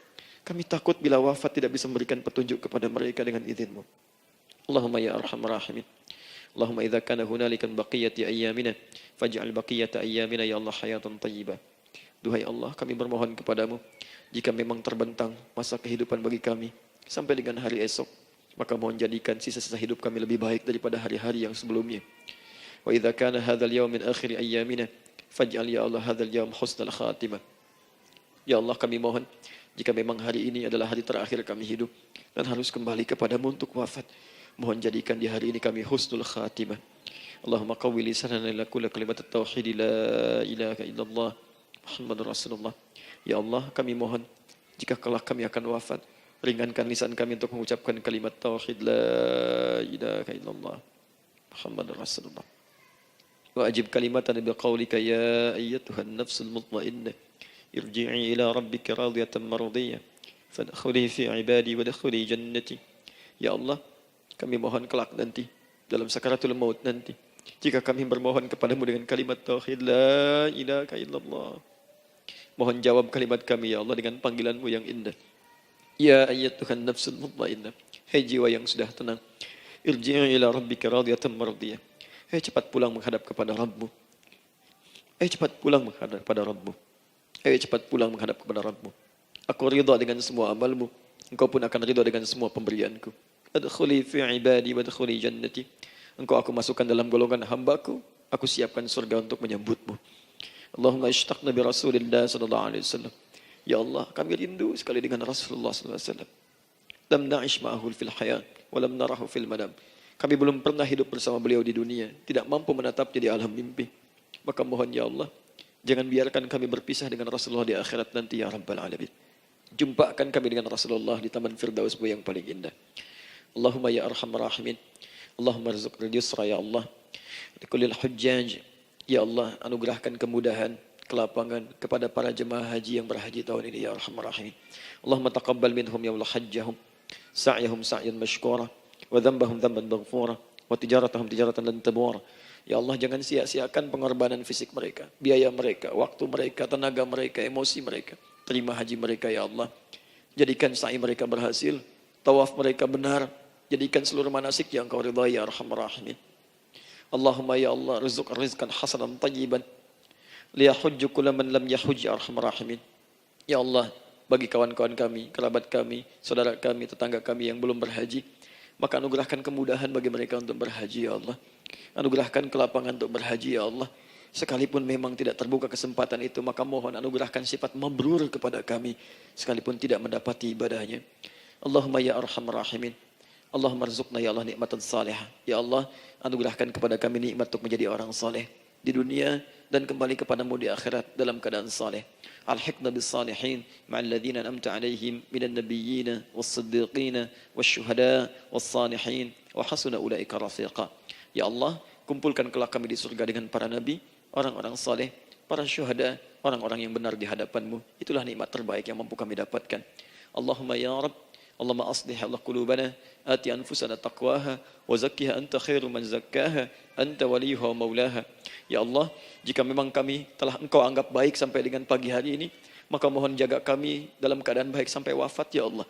S2: Kami takut bila wafat tidak bisa memberikan petunjuk kepada mereka dengan izin-Mu. Allahumma ya Arhamar Rahimin. Allahumma idza kana hunalikan baqiyati ayyamina faj'al baqiyata ayyamina ya Allah hayatan thayyibah. Duhai Allah, kami bermohon kepadamu, jika memang terbentang masa kehidupan bagi kami sampai dengan hari esok, maka mohon jadikan sisa-sisa hidup kami lebih baik daripada hari-hari yang sebelumnya. Wa idza kana hadzal yaum min akhir ayyamina faj'al ya Allah hadzal yaum husnal khatimah. Ya Allah, kami mohon, jika memang hari ini adalah hari terakhir kami hidup dan harus kembali kepadamu untuk wafat, mohon jadikan di hari ini kami husnul khatimah. Allahumma qawwi lisanana ila kulli kalimat at-tauhid la ilaha illallah Muhammadur Rasulullah. Ya Allah, kami mohon, jika kelak kami akan wafat, ringankan lisan kami untuk mengucapkan kalimat tauhid la ilaha illallah Muhammadur Rasulullah. Wa ajib kalimatan bi qaulika ya ayyatuhan nafsul mutmainnah irji'i ila rabbika radiyatan mardiyah fadkhuli fi ibadi wadkhuli jannati. Ya Allah, kami mohon kelak nanti dalam sakaratul maut nanti, jika kami bermohon kepadamu dengan kalimat tauhid la ilaha illallah, mohon jawab kalimat kami ya Allah dengan panggilanmu yang indah. Ya ayyatuhan nafsul mutmainnah, hai jiwa yang sudah tenang, irji'i ila rabbika radiyatan mardiyah, hai cepat pulang menghadap kepada Rabbmu. Hai cepat pulang menghadap kepada Rabbmu. Hai cepat pulang menghadap kepada Rabbmu. Aku ridha dengan semua amalmu, engkau pun akan ridha dengan semua pemberianku. Adkhuli fi ibadi wadkhuli jannati. Engkau aku masukkan dalam golongan hambaku, aku siapkan surga untuk menyambutmu. Allahumma ishtaqna bi Rasulillah sallallahu alaihi wasallam. Ya Allah, kami rindu sekali dengan Rasulullah sallallahu alaihi wasallam. Lam na'ish ma'ahu fil hayat wa lam narahu fil manam. Kami belum pernah hidup bersama beliau di dunia, tidak mampu menatapnya di alam mimpi. Maka mohon ya Allah, jangan biarkan kami berpisah dengan Rasulullah di akhirat nanti ya Rabbal Alamin. Jumpakan kami dengan Rasulullah di Taman Firdausmu yang paling indah. Allahumma ya Arhamar Rahimin. Allahumma rizqil yusra ya Allah. Likulil hujjaj. Ya Allah, anugerahkan kemudahan, kelapangan kepada para jemaah haji yang berhaji tahun ini ya Arhamar Rahimin. Allahumma taqabbal minhum ya Allah hajjahum, sa'yahum sa'yan mashkura, wa dhanbahum dhanban maghfura, wa tijaratahum tijaratan lan tabur. Ya Allah, jangan sia-siakan pengorbanan fisik mereka, biaya mereka, waktu mereka, tenaga mereka, emosi mereka. Terima haji mereka ya Allah. Jadikan sa'i mereka berhasil, tawaf mereka benar. Jadikan seluruh manasik yang kau ridhai ya Arhamar Rahimin. Allahumma ya Allah, rizq rizqan hasanan tayyiban liyahujju kulla man lam yahujj ya Arhamar Rahimin. Ya Allah, bagi kawan-kawan kami, kerabat kami, saudara kami, tetangga kami yang belum berhaji, maka anugerahkan kemudahan bagi mereka untuk berhaji ya Allah. Anugerahkan kelapangan untuk berhaji ya Allah. Sekalipun memang tidak terbuka kesempatan itu, maka mohon anugerahkan sifat mabrur kepada kami, sekalipun tidak mendapati ibadahnya. Allahumma ya Arhamar Rahimin. Allahumma rizqna ya Allah nikmatan salihah. Ya Allah, anugerahkan kepada kami nikmat untuk menjadi orang saleh di dunia dan kembali kepadamu di akhirat dalam keadaan saleh. Alhiqna bis salihin ma'al ladzina an'amta 'alaihim minan nabiyyin was-siddiqin wasyuhada was-salihin wa hasuna ulaika rafiqa. Ya Allah, kumpulkan kelak kami di surga dengan para nabi, orang-orang saleh, para syuhada, orang-orang yang benar di hadapanmu. Itulah nikmat terbaik yang mampu kami dapatkan. Allahumma ya Rabb, Allahumma aslih Allah qulubana, ati anfusana taqwaha, wa zakkiha anta khairu man zakkaha, anta waliyuha wa maulaha. Ya Allah, jika memang kami telah Engkau anggap baik sampai dengan pagi hari ini, maka mohon jaga kami dalam keadaan baik sampai wafat ya Allah.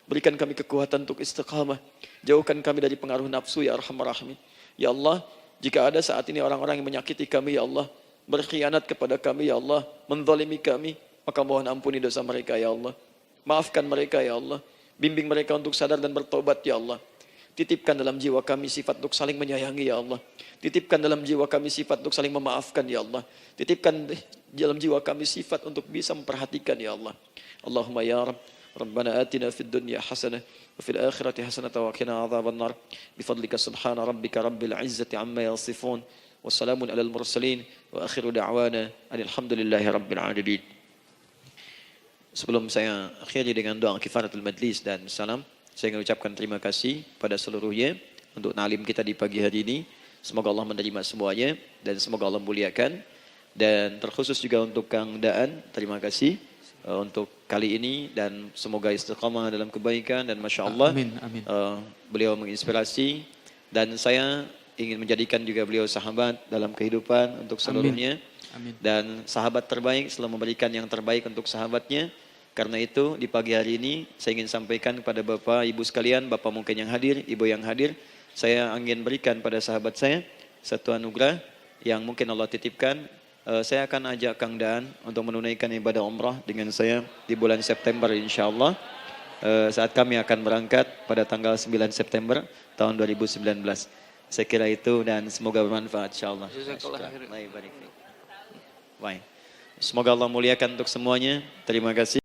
S2: Berikan kami kekuatan untuk istiqamah, jauhkan kami dari pengaruh nafsu ya Arhamar Rahimin. Ya Allah, jika ada saat ini orang-orang yang menyakiti kami ya Allah, berkhianat kepada kami ya Allah, menzalimi kami, maka mohon ampuni dosa mereka ya Allah. Maafkan mereka ya Allah. Bimbing mereka untuk sadar dan bertobat ya Allah. Titipkan dalam jiwa kami sifat untuk saling menyayangi ya Allah. Titipkan dalam jiwa kami sifat untuk saling memaafkan ya Allah. Titipkan dalam jiwa kami sifat untuk bisa memperhatikan ya Allah. Allahumma ya Rabb, Rabbana atina fid dunya hasanah wa fil akhirati hasanah wa qina adzabannar. Bifadlika subhana rabbika rabbil izzati amma yasifun. Wassalamun alal mursalin wa akhiru da'wana alhamdulillahi rabbil alamin. Sebelum saya akhiri dengan doa kifaratul majlis dan salam, saya ingin ucapkan terima kasih pada seluruhnya untuk ta'lim kita di pagi hari ini. Semoga Allah menerima semuanya dan semoga Allah muliakan. Dan terkhusus juga untuk Kang Daan, terima kasih untuk kali ini dan semoga istiqamah dalam kebaikan dan Masya Allah
S3: Amin, amin.
S2: Beliau menginspirasi dan saya ingin menjadikan juga beliau sahabat dalam kehidupan untuk seluruhnya.
S3: Amin.
S2: Dan sahabat terbaik selalu memberikan yang terbaik untuk sahabatnya. Karena itu di pagi hari ini saya ingin sampaikan kepada Bapak Ibu sekalian, Bapak mungkin yang hadir, Ibu yang hadir, saya ingin berikan pada sahabat saya satu anugerah yang mungkin Allah titipkan. Saya akan ajak Kang Daan untuk menunaikan ibadah umrah dengan saya di bulan September insya Allah. Saat kami akan berangkat pada tanggal 9 September tahun 2019. Saya kira itu dan semoga bermanfaat insya Allah. Baik. Semoga Allah muliakan untuk semuanya. Terima kasih.